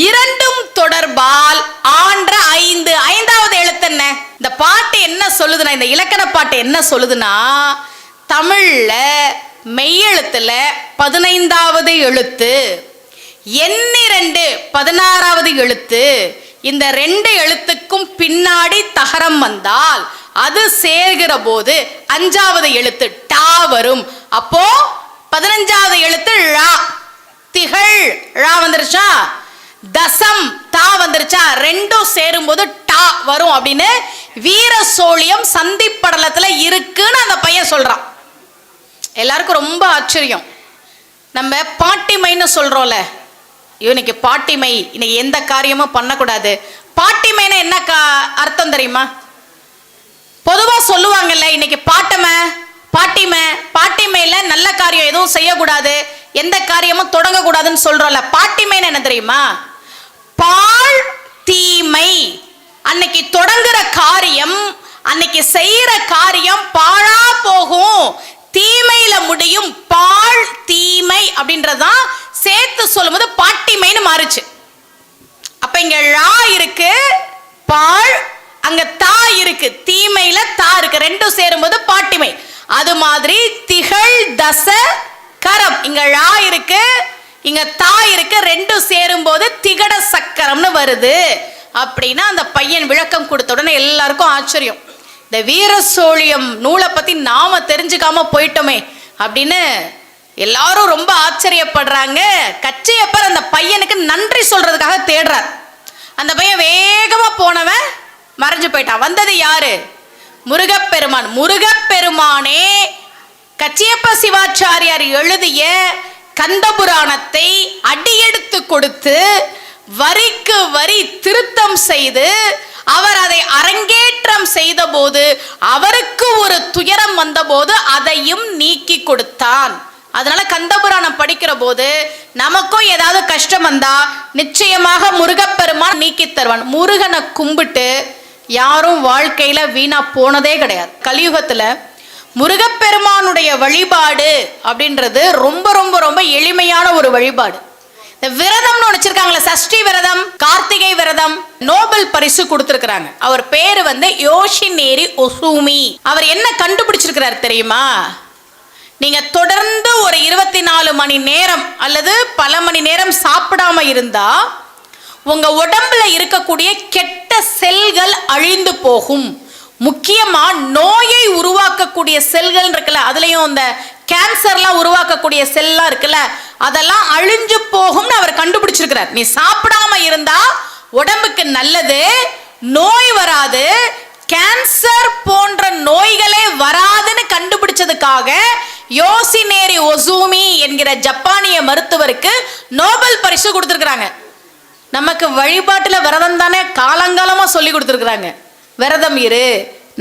2ம் தொடர்பால் ஆன்ற 5. 5வது எழுத்து என்ன? இந்த பாட்டு என்ன சொல்லுதுன்னா, இந்த இலக்கண பாட்டு என்ன சொல்லுதுன்னா, தமிழ்ல மெய்யெழுத்துல 15வது எழுத்து, எண் 2 16வது எழுத்து, இந்த 2 எழுத்துக்கும் பின்னாடி தகரம் வந்தால் அது சேர்கிற போது 5வது எழுத்து டா வரும். அப்போ 15வது எழுத்து ழா. திகழ் ழா வந்துருச்சா, தசம் தா வந்துருச்சா, ரெண்டும் சேரும் போது டா வரும் அப்படின்னு வீர சோழியம் சந்தி படலத்துல இருக்குன்னு அந்த பையன் சொல்றான். எல்லாருக்கும் ரொம்ப ஆச்சரியம். நம்ம பாட்டிமைன்னு சொல்றோம்ல, இன்னைக்கு பாட்டிமை, இன்னைக்கு எந்த காரியமும் பண்ணக்கூடாது. பாட்டிமைன்னா என்ன அர்த்தம் தெரியுமா? பொதுவா சொல்லுவாங்கல்ல, இன்னைக்கு பாட்டிமையில நல்ல காரியம் எதுவும் செய்யக்கூடாது, எந்த காரியமும் தொடங்க கூடாதுன்னு சொல்றோம்ல. பாட்டிமைன்னு என்ன தெரியுமா? பால் தீமை அன்னைக்கு தொடங்குற காரியம், அன்னைக்கு செய்யற காரியம் பாழா போகும், தீமையில முடியும். பாழ் தீமை அப்படின்றதான் சேர்த்து சொல்லும்போது பாட்டிமைன்னு மாறுச்சு. அப்ப இங்க ழா இருக்கு பாழ், அங்க தா இருக்கு, தீமையில தா இருக்கு, ரெண்டும் சேரும்போது பாட்டிமை. அது மாதிரி திகழ் தச கரம், இங்க ழா இருக்கு இங்க தா இருக்கு, ரெண்டும் சேரும்போது திகட சக்கரம்னு வருது. அப்படின்னா அந்த பையன் விளக்கம் கொடுத்த உடனே எல்லாருக்கும் ஆச்சரியம். இந்த வீர சோழியம் நூலை பத்தி நாம தெரிஞ்சுக்காம போயிட்டோமே அப்படின்னு எல்லாரும் ரொம்ப ஆச்சரியப்படுறாங்க. கச்சியப்பர் அந்த பையனுக்கு நன்றி சொல்றதுக்காக தேடுறார். அந்த பையன் வேகமா போனவன் மறைஞ்சு போயிட்டான். வந்தது யாரு? முருகப்பெருமான். முருகப்பெருமானே கச்சியப்ப சிவாச்சாரியார் எழுதிய கந்தபுராணத்தை அடியெடுத்து கொடுத்து வரிக்கு வரி திருத்தம் செய்து அவர் அதை அரங்கேற்றம் செய்த போது அவருக்கு ஒரு துயரம் வந்தபோது அதையும் நீக்கி கொடுத்தான். அதனால கந்தபுராணம் படிக்கிற போது நமக்கும் ஏதாவது கஷ்டம் வந்தா நிச்சயமாக முருகப்பெருமான் நீக்கி தருவான். முருகனை கும்பிட்டு யாரும் வாழ்க்கையில வீணா போனதே கிடையாது. கலியுகத்துல முருகப்பெருமானுடைய வழிபாடு அப்படின்றது ரொம்ப ரொம்ப ரொம்ப எளிமையான ஒரு வழிபாடு. இந்த விரதம்னு வச்சிருக்காங்களே, சஷ்டி விரதம், கார்த்திகை விரதம், நோபல் பரிசு கொடுத்திருக்கிறாங்க. அவர் பேரு யோஷினேரி ஒசூமி. அவர் என்ன கண்டுபிடிச்சிருக்கிறார் தெரியுமா? நீங்க தொடர்ந்து ஒரு 24 மணி நேரம் அல்லது பல மணி நேரம் சாப்பிடாம இருந்தா உங்க உடம்புல இருக்கக்கூடிய கெட்ட செல்கள் அழிந்து போகும். முக்கியமா நோயை உருவாக்கக்கூடிய செல்கள் இருக்குல்ல, அதுலயும் இந்த கேன்சர்லாம் உருவாக்கக்கூடிய செல்லாம் இருக்குல்ல, அதெல்லாம் அழிஞ்சு போகும்னு அவர் கண்டுபிடிச்சிருக்கிறார். நீ சாப்பிடாம இருந்தா உடம்புக்கு நல்லது, நோய் வராது, கேன்சர் போன்ற நோய்களே வராதுன்னு கண்டுபிடிச்சதுக்காக யோசினேரி ஒசூமி என்கிற ஜப்பானிய மருத்துவருக்கு நோபல் பரிசு கொடுத்திருக்கிறாங்க. நமக்கு வழிபாட்டுல விரதம் தானே காலங்காலமா சொல்லி கொடுத்திருக்கிறாங்க. விரதம் இரு,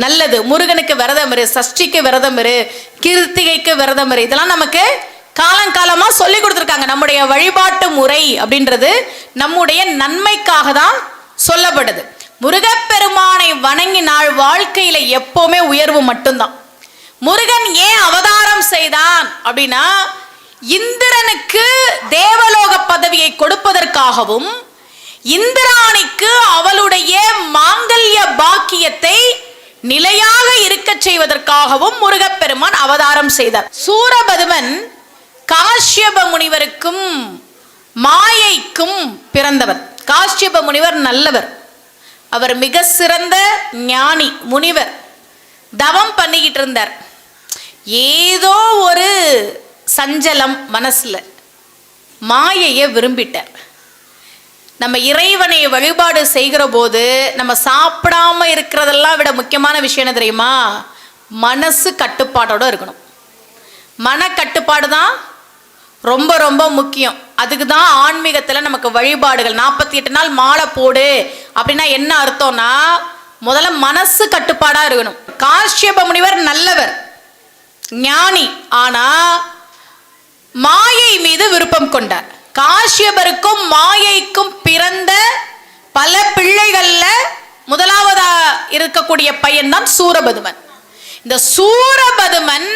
நல்லது, முருகனுக்கு விரதம் இரு, சஷ்டிக்கு விரதம் இரு, கிருத்திகைக்கு விரதம் இரு, இதெல்லாம் நமக்கு காலங்காலமா சொல்லி கொடுத்திருக்காங்க. நம்முடைய வழிபாட்டு முறை அப்படின்றது நம்முடைய நன்மைக்காக தான் சொல்லப்படுது. முருகப்பெருமானை வணங்கினால் வாழ்க்கையில எப்பவுமே உயர்வு மட்டும்தான். முருகன் ஏன் அவதாரம் செய்தான் அப்படின்னா இந்திரனுக்கு தேவலோக பதவியை கொடுப்பதற்காகவும் இந்திராணிக்கு அவளுடைய மாங்கல்ய பாக்கியத்தை நிலையாக இருக்க செய்வதற்காகவும் முருகப்பெருமான் அவதாரம் செய்தார். சூரபதுமன் காஷ்யப முனிவருக்கும் மாயைக்கும் பிறந்தவர். காஷ்யப முனிவர் நல்லவர், அவர் மிக சிறந்த ஞானி முனிவர், தவம் பண்ணிக்கிட்டு இருந்தார். ஏதோ ஒரு சஞ்சலம் மனசுல, மாயையை விரும்பிட்டார். நம்ம இறைவனை வழிபாடு செய்கிற போது நம்ம சாப்பிடாம இருக்கிறதெல்லாம் விட முக்கியமான விஷயம் என்ன தெரியுமா? மனசு கட்டுப்பாடோட இருக்கணும். மனக்கட்டுப்பாடு தான் ரொம்ப ரொம்ப முக்கியம். அதுக்கு தான் ஆன்மீகத்தில் நமக்கு வழிபாடுகள். 48 நாள் மாலை போடு அப்படின்னா என்ன அர்த்தம்னா முதல்ல மனசு கட்டுப்பாடா இருக்கணும். காஷ்யப முனிவர் நல்லவர், ஞானி, ஆனா மாயை மீது விருப்பம் கொண்டார். காஷ்யபருக்கும் மாயைக்கும் பிறந்த பல பிள்ளைகள்ல முதலாவதா இருக்கக்கூடிய பையன் தான் சூரபதுமன். இந்த சூரபதுமன்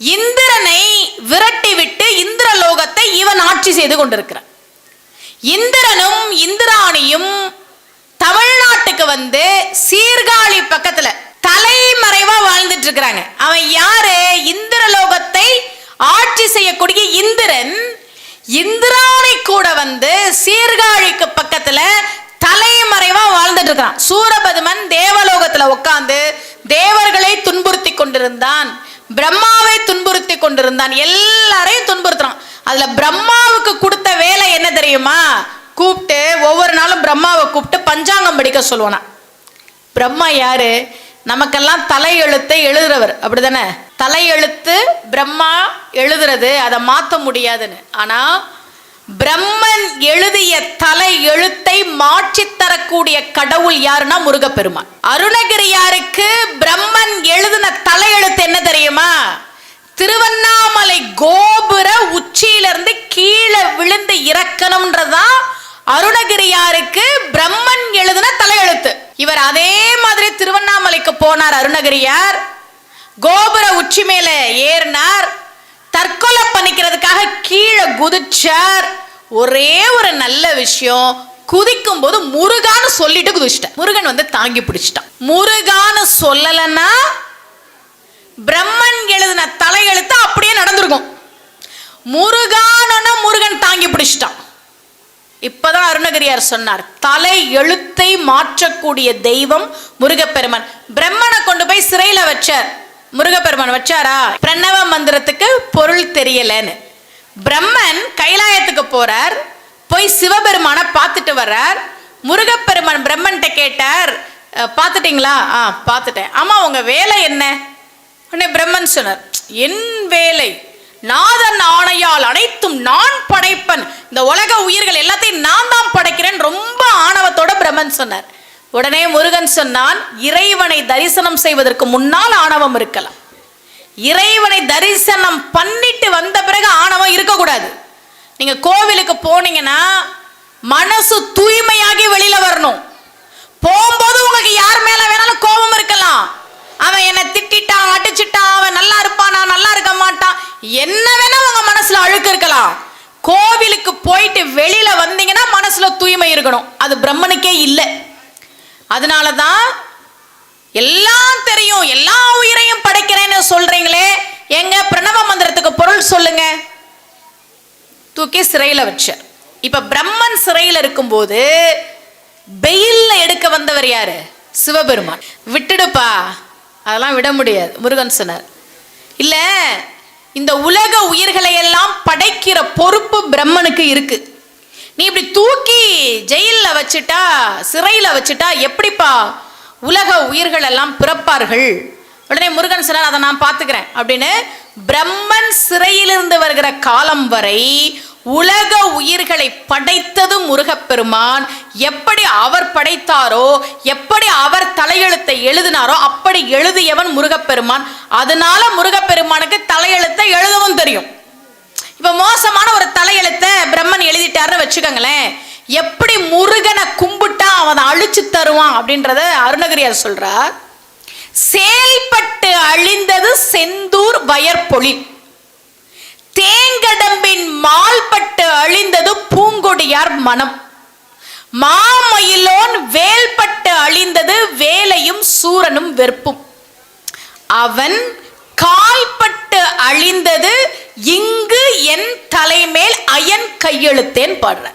இந்திரனை விரட்டி விட்டு இந்திரலோகத்தை இவன் ஆட்சி செய்து கொண்டிருக்கிறான். இந்திரனும் இந்திராணியும் தமிழ்நாட்டுக்கு வந்து சீர்காழி பக்கத்துல தலைமறைவா வாழ்ந்துட்டு இருக்கிறாங்க. அவன் யாரு? இந்திரலோகத்தை ஆட்சி செய்யக்கூடிய இந்திரன். இந்திராணி கூட வந்து சீர்காழிக்கு பக்கத்துல தலைமறைவா வாழ்ந்துட்டு இருக்கிறான். சூரபதுமன் தேவலோகத்துல உட்கார்ந்து தேவர்களை துன்புறுத்தி கொண்டிருந்தான், பிரம்மாவை துன்புறுத்தி கொண்டிருந்தான், எல்லாரையும் துன்புறுத்துறான். அதுல பிரம்மாவுக்கு கொடுத்த வேலை என்ன தெரியுமா? கூப்பிட்டு ஒவ்வொரு நாளும் பிரம்மாவை கூப்பிட்டு பஞ்சாங்கம் படிக்க சொல்லுவானா. பிரம்மா யாரு? நமக்கெல்லாம் தலையெழுத்தை எழுதுறவர், அப்படிதானே? தலையெழுத்து பிரம்மா எழுதுறது, அதை மாற்ற முடியாதுன்னு. ஆனா பிரம்மன் எழுதிய தலை எழுத்தை மாற்றி தரக்கூடிய கடவுள் யாருன்னா முருகப்பெருமான். அருணகிரியாருக்கு பிரம்மன் எழுதின தலையெழுத்து என்ன தெரியுமா? திருவண்ணாமலை கோபுர உச்சியிலிருந்து கீழே விழுந்து இறக்கணும்ன்றதான் அருணகிரியாருக்கு பிரம்மன் எழுதின தலையெழுத்து. பண்ணார் அருணகிரியார்? கோபுர உச்சி மேல ஏறினார், தற்கொலை பண்ணிக்கிறதுக்காக கீழே குதிச்சார். ஒரே ஒரு நல்ல விஷயம், குதிக்கும் போது முருகான்னு சொல்லிட்டு குதிச்சிட்டான். முருகன் வந்து தாங்கி பிடிச்சிட்டான். முருகான்னு சொல்லலன்னா பிரம்மன் எழுதின தலையெழுத்து அப்படியே நடந்திருக்கும். முருகான முருகன் தாங்கி பிடிச்சிட்டான். இப்பதான் அருணகிரியார் சொன்னார், தலை எழுத்தை மாற்றக்கூடிய தெய்வம் முருகப்பெருமான். பிரம்மனை கொண்டு போய் சிறையில வச்சார். முருகப்பெருமான் வச்சாரா? பிரணவ மந்திரத்துக்கு பொருள் தெரியலன்னு. பிரம்மன் கைலாயத்துக்கு போறார், போய் சிவபெருமான பார்த்துட்டு வர்றார். முருகப்பெருமான் பிரம்மன்ட்ட கேட்டார், பார்த்துட்டீங்களா? பார்த்துட்டேன். ஆமா, உங்க வேலை என்ன? உடனே பிரம்மன் சொன்னார், என் வேலை நாதன் ஆணையால் அனைத்தும் நான் படைப்பன், இந்த உலக உயிர்கள் எல்லாத்தையும் நான் தான் படைக்கிறேன், ரொம்ப ஆணவத்தோட பிரம்மன் சொன்னார். உடனே முருகன் சொன்னான், இறைவனை தரிசனம் செய்வதற்கு முன்னால் ஆணவம் இருக்கலாம், இறைவனை தரிசனம் பண்ணிட்டு வந்த பிறகு ஆணவம் இருக்கக்கூடாது. நீங்க கோவிலுக்கு போனீங்கன்னா மனசு தூய்மையாகி வெளியில வரணும். போகும்போது உங்களுக்கு யார் மேல வேணாலும் கோபம் இருக்கலாம். அவன் என்ன திட்டான், அடிச்சுட்டான், அவன் நல்லா இருப்பான், நான் நல்லா இருக்க மாட்டான், என்ன வேணா உங்க மனசுல அழுக்கு இருக்கலாம். கோவிலுக்கு போயிட்டு வெளியில வந்தீங்கன்னா மனசுல தூய்மை இருக்கணும். அது பிரம்மனுக்கே இல்லை. அதனாலதான் எல்லாம் தெரியும், எல்லா உயிரையும் படைக்கிறேன்னு சொல்றீங்களே, எங்க பிரணவ மந்திரத்துக்கு பொருள் சொல்லுங்க. தூக்கி சிறையில வச்சார். இப்ப பிரம்மன் சிறையில் இருக்கும்போது பெயில்ல எடுக்க வந்தவர் யாரு? சிவபெருமான். விட்டுடுப்பா, அதெல்லாம் விட முடியாது. முருகன் சொன்னார், இல்ல, இந்த உலக உயிர்களை எல்லாம் படைக்கிற பொறுப்பு பிரம்மனுக்கு இருக்கு. நீ இப்படி தூக்கி ஜெயில வச்சுட்டா, சிறையில வச்சுட்டா எப்படிப்பா உலக உயிர்கள் எல்லாம் பிறப்பார்கள்? உடனே முருகன் சொன்னார், அதை நான் பார்த்துக்கிறேன் அப்படின்னு. பிரம்மன் சிறையிலிருந்து வருகிற காலம் வரை உலக உயிர்களை படைத்தது முருகப்பெருமான். எப்படி அவர் படைத்தாரோ, எப்படி அவர் தலையெழுத்தை எழுதினாரோ அப்படி எழுதியவன் முருகப்பெருமான். அதனால முருகப்பெருமானுக்கு தலையெழுத்தை எழுதவும் தெரியும். இப்ப மோசமான ஒரு தலையெழுத்தை பிரம்மன் எழுதிட்டாருன்னு வச்சுக்கோங்களேன், எப்படி முருகனை கும்பிட்டா அவன் அழிச்சு தருவான் அப்படின்றத அருணகிரியார் சொல்றார். செயல்பட்டு அழிந்தது செந்தூர் வயற்பொழி, தேங்கடம்பின் மால்பட்டு அழிந்தது பூங்கொடியார் மனம், மாமயிலோன் வேல்பட்டு அழிந்தது வேலையும் சூரனும் வெறுப்பும், அவன் கால்பட்டு அழிந்தது இங்கு என் தலைமேல் அயன் கையெழுத்தேன் பாடுற.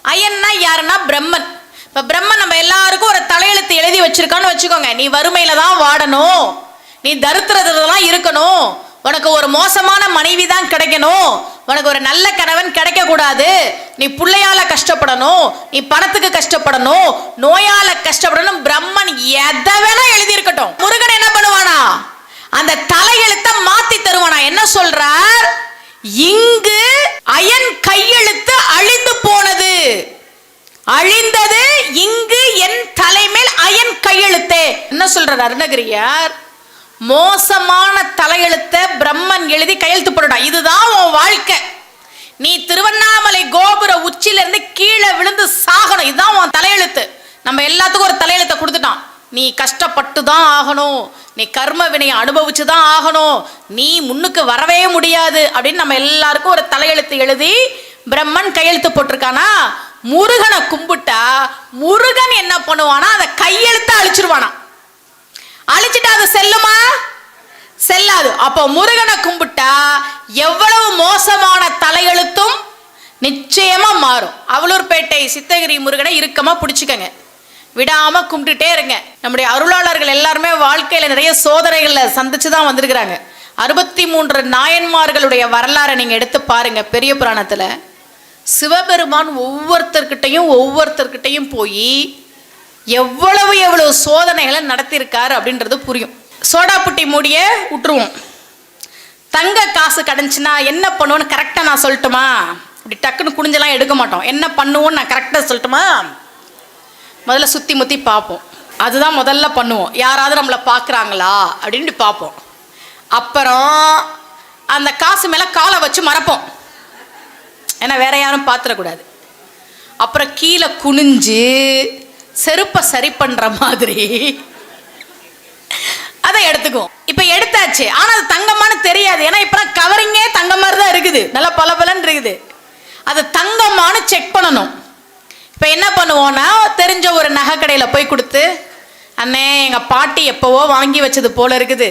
அயன்னா யாருன்னா பிரம்மன். இப்ப பிரம்மன் நம்ம எல்லாருக்கும் ஒரு தலையெழுத்து எழுதி வச்சிருக்கான்னு வச்சுக்கோங்க. நீ வறுமையில தான் வாடணும், நீ தரித்திரத்துல தான் இருக்கணும், உனக்கு ஒரு மோசமான மனைவி தான் கிடைக்கணும், உனக்கு ஒரு நல்ல கணவன் கிடைக்க கூடாது, நீ பிள்ளையால கஷ்டப்படணும், நீ பணத்துக்கு கஷ்டப்படணும், நோயால கஷ்டப்படணும். பிரம்மன் எதை வேணா எழுதி இருக்கட்டும். முருகன் என்ன பண்ணுவானா? அந்த தலையெழுத்தை மாத்தி தருவானா. என்ன சொல்றார்? இங்கு அயன் கையெழுத்து அழிந்து போனது, அழிந்தது இங்கு என் தலைமேல் அயன் கையெழுத்தே. என்ன சொல்றார் அருணகிரியார்? மோசமான தலையெழுத்தை பிரம்மன் எழுதி கையெழுத்து போடுடா, இதுதான் உன் வாழ்க்கை, நீ திருவண்ணாமலை கோபுர உச்சில இருந்து கீழே விழுந்து சாகணும், இதுதான் உன் தலையெழுத்து. நம்ம எல்லாத்துக்கும் ஒரு தலையெழுத்தை கொடுத்துட்டான். நீ கஷ்டப்பட்டு தான் ஆகணும், நீ கர்ம வினையை அனுபவிச்சு தான் ஆகணும், நீ முன்னுக்கு வரவே முடியாது அப்படின்னு நம்ம எல்லாருக்கும் ஒரு தலையெழுத்து எழுதி பிரம்மன் கையெழுத்து போட்டிருக்கானா. முருகனை கும்பிட்டா முருகன் என்ன பண்ணுவானா? அதை கையெழுத்த அழிச்சிருவானா. அழிச்சிட்டா அது செல்லுமா? செல்லாது. அப்போ முருகனை கும்பிட்டா எவ்வளவு மோசமான தலையெழுத்தும் நிச்சயமா மாறும். அவலூர்பேட்டை சித்தகிரி முருகனை இறுக்கமா பிடிச்சிக்கங்க, விடாம கும்பிட்டுட்டே இருங்க. நம்முடைய அருளாளர்கள் எல்லாருமே வாழ்க்கையில நிறைய சோதனைகளை சந்திச்சுதான் வந்திருக்கிறாங்க. 63 நாயன்மார்களுடைய வரலாறை நீங்க எடுத்து பாருங்க. பெரிய புராணத்துல சிவபெருமான் ஒவ்வொருத்தர்கிட்டையும் போய் எவ்வளவு எவ்வளவு சோதனைகளை நடத்தியிருக்காரு அப்படின்றது புரியும். சோடாப்புட்டி மூடிய விட்டுருவோம். தங்க காசு கிடைச்சுன்னா என்ன பண்ணுவோன்னு கரெக்டாக நான் சொல்லட்டுமா? இப்படி டக்குன்னு குனிஞ்செல்லாம் எடுக்க மாட்டோம். என்ன பண்ணுவோன்னு நான் கரெக்டாக சொல்லட்டுமா? முதல்ல சுற்றி முற்றி பார்ப்போம். அதுதான் முதல்ல பண்ணுவோம். யாராவது நம்மளை பார்க்குறாங்களா அப்படின்னு பார்ப்போம். அப்புறம் அந்த காசு மேலே காலை வச்சு மறப்போம், ஏன்னா வேற யாரும் பார்த்துடக்கூடாது. அப்புறம் கீழே குனிஞ்சு செருப்பை சரி பண்ணுற மாதிரி அதை எடுத்துக்குவோம். இப்ப எடுத்தாச்சு, ஆனா அது தங்கமானு தெரியாது. ஏன்னா இப்ப கவரிங்கே தங்க மாதிரி தான் இருக்குது, நல்லா பளபளன்னு இருக்குது. அது தங்கமானு செக் பண்ணணும். இப்ப என்ன பண்ணுவோம்னா, தெரிஞ்ச ஒரு நகை கடையில போய் கொடுத்து, அண்ணே எங்க பாட்டி எப்பவோ வாங்கி வச்சது போல இருக்குது,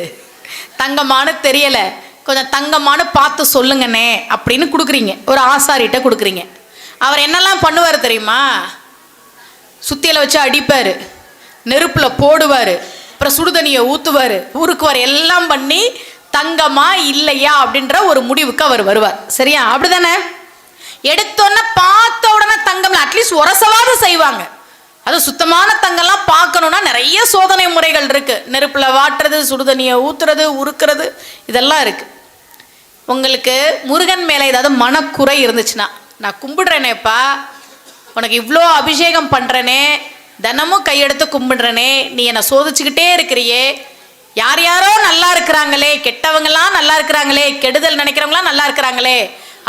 தங்கமானு தெரியல, கொஞ்சம் தங்கமானு பார்த்து சொல்லுங்கண்ணே அப்படின்னு கொடுக்குறீங்க. ஒரு ஆசாரிட்ட கொடுக்குறீங்க. அவர் என்னெல்லாம் பண்ணுவார் தெரியுமா? சுத்தியில வச்சு அடிப்பார், நெருப்பில் போடுவார், அப்புறம் சுடுதண்ணியை ஊற்றுவார், உருக்குவார், எல்லாம் பண்ணி தங்கமா இல்லையா அப்படின்ற ஒரு முடிவுக்கு அவர் வருவார். சரியா? அப்படிதானே? எடுத்தோன்னே பார்த்த உடனே தங்கம் அட்லீஸ்ட் உரசவாது செய்வாங்க. அது சுத்தமான தங்கம்லாம் பார்க்கணுன்னா நிறைய சோதனை முறைகள் இருக்கு. நெருப்பில் வாட்டுறது, சுடுதண்ணியை ஊற்றுறது, உருக்கிறது, இதெல்லாம் இருக்கு. உங்களுக்கு முருகன் மேலே ஏதாவது மனக்குறை இருந்துச்சுன்னா, நான் கும்பிடுறேனேப்பா, உனக்கு இவ்வளோ அபிஷேகம் பண்ணுறனே, தினமும் கையெடுத்து கும்பிடுறனே, நீ என்னை சோதிச்சுக்கிட்டே இருக்கிறியே, யார் யாரோ நல்லா இருக்கிறாங்களே, கெட்டவங்களாம் நல்லா இருக்கிறாங்களே, கெடுதல் நினைக்கிறவங்களாம் நல்லா இருக்கிறாங்களே,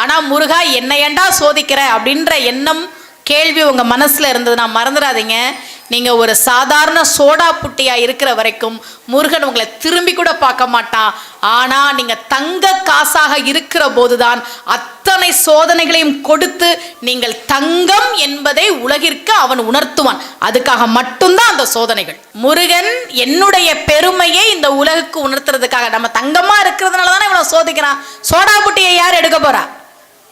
ஆனால் முருகா என்னை ஏண்டா சோதிக்கிற அப்படின்ற எண்ணம், கேள்வி உங்கள் மனசில் இருந்ததுன்னா மறந்துடாதீங்க. நீங்கள் ஒரு சாதாரண சோடா புட்டியாக இருக்கிற வரைக்கும் முருகன் உங்களை திரும்பி கூட பார்க்க மாட்டான். ஆனால் நீங்கள் தங்க காசாக இருக்கிற போதுதான் அத்தனை சோதனைகளையும் கொடுத்து நீங்கள் தங்கம் என்பதை உலகிற்கு அவன் உணர்த்துவான். அதுக்காக மட்டும்தான் அந்த சோதனைகள். முருகன் என்னுடைய பெருமையை இந்த உலகுக்கு உணர்த்துறதுக்காக, நம்ம தங்கமா இருக்கிறதுனால தானே இவனை சோதிக்கிறான். சோடா புட்டியை யார் எடுக்க போறா?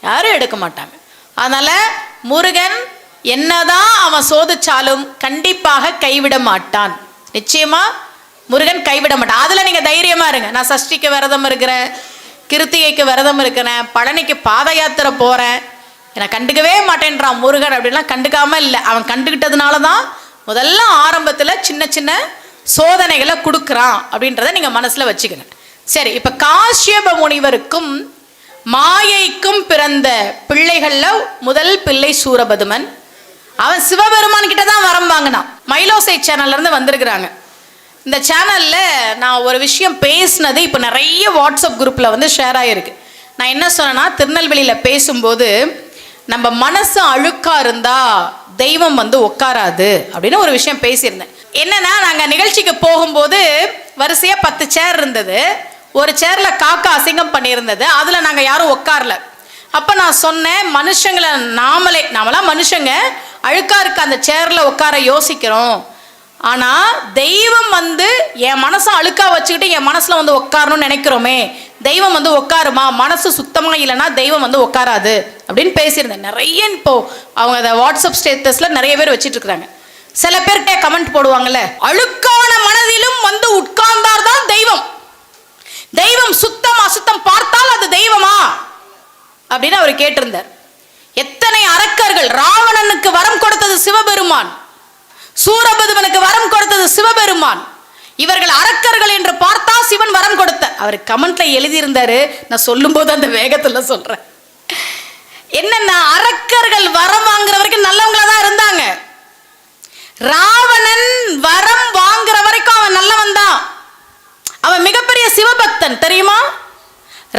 யாரும் எடுக்க மாட்டாங்க. அதனால முருகன் என்னதான் அவன் சோதிச்சாலும் கண்டிப்பாக கைவிட மாட்டான். நிச்சயமா முருகன் கைவிட மாட்டான். அதுல நீங்க தைரியமா இருங்க. நான் சஷ்டிக்கு விரதம் இருக்கிறேன், கிருத்திகைக்கு விரதம் இருக்கிறேன், பழனிக்கு பாத யாத்திரை போறேன், என்னை கண்டுக்கவே மாட்டேன்றான் முருகன் அப்படின்லாம் கண்டுக்காம இல்லை. அவன் கண்டுக்கிட்டதுனால தான் முதல்ல ஆரம்பத்துல சின்ன சின்ன சோதனைகளை கொடுக்குறான் அப்படின்றத நீங்க மனசுல வச்சுக்கங்க. சரி, இப்ப காஷ்யப முனிவருக்கும் மாயைக்கும் பிறந்த பிள்ளைகள்ல முதல் பிள்ளை சூரபதுமன். அவன் சிவபெருமான் கிட்ட தான் வரம் வாங்கினான். மைலோசை சேனல்ல இருந்து வந்திருக்கிறாங்க. இந்த சேனல்ல நான் ஒரு விஷயம் பேசினது இப்போ நிறைய வாட்ஸ்அப் குரூப்ல வந்து ஷேர் ஆகிருக்கு. நான் என்ன சொன்னேன்னா, திருநெல்வேலியில பேசும்போது நம்ம மனசு அழுக்கா இருந்தா தெய்வம் வந்து உட்காராது அப்படின்னு ஒரு விஷயம் பேசியிருந்தேன். என்னன்னா, நாங்க நிகழ்ச்சிக்கு போகும்போது வரிசையா 10 சேர் இருந்தது. ஒரு சேர்ல காக்கா அசிங்கம் பண்ணியிருந்தது, அதுல நாங்க யாரும் உட்காரல. அப்ப நான் சொன்னேன், மனுஷங்களை நாமலாம் மனுஷங்க அழுக்கா இருக்க அந்த சேர்ல உட்கார யோசிக்கிறோம், ஆனா தெய்வம் வந்து என் மனசை அழுக்கா வச்சுக்கிட்டு என் மனசுல வந்து உட்காரணும்னு நினைக்கிறோமே, தெய்வம் வந்து உட்காருமா? மனசு சுத்தமா இல்லைன்னா தெய்வம் வந்து உட்காராது அப்படின்னு பேசியிருந்தேன். நிறைய இப்போ அவங்க அதை வாட்ஸ்அப் ஸ்டேட்டஸ்ல நிறைய பேர் வச்சிட்டு இருக்கிறாங்க. சில பேர்கிட்ட கமெண்ட் போடுவாங்கல்ல, அழுக்கான மனதிலும் வந்து உட்கார்ந்தார்தான் தெய்வம், தெய்வம் சுத்தம் அசுத்தம் பார்த்தால் அது தெய்வமா அப்படின்னு அவர் கேட்டிருந்தார். எத்தனை அரக்கர்கள்! ராவணனுக்கு வரம் கொடுத்தது சிவபெருமான், சூரபதுமனுக்கு வரம் கொடுத்தது சிவபெருமான். இவர்கள் அரக்கர்கள் என்று பார்த்தா சிவன் வரம் கொடுத்த. அவர் கமெண்ட்ல எழுதியிருந்தாரு, நான் சொல்லும் போது அந்த வேகத்துல சொல்றேன். என்னன்னா, அரக்கர்கள் வரம் வாங்குற வரைக்கும் நல்லவங்களா தான் இருந்தாங்க. ராவணன் வரம் வாங்குற வரைக்கும் அவன் நல்லவன் தான். அவன் மிகப்பெரிய சிவபக்தன், தெரியுமா?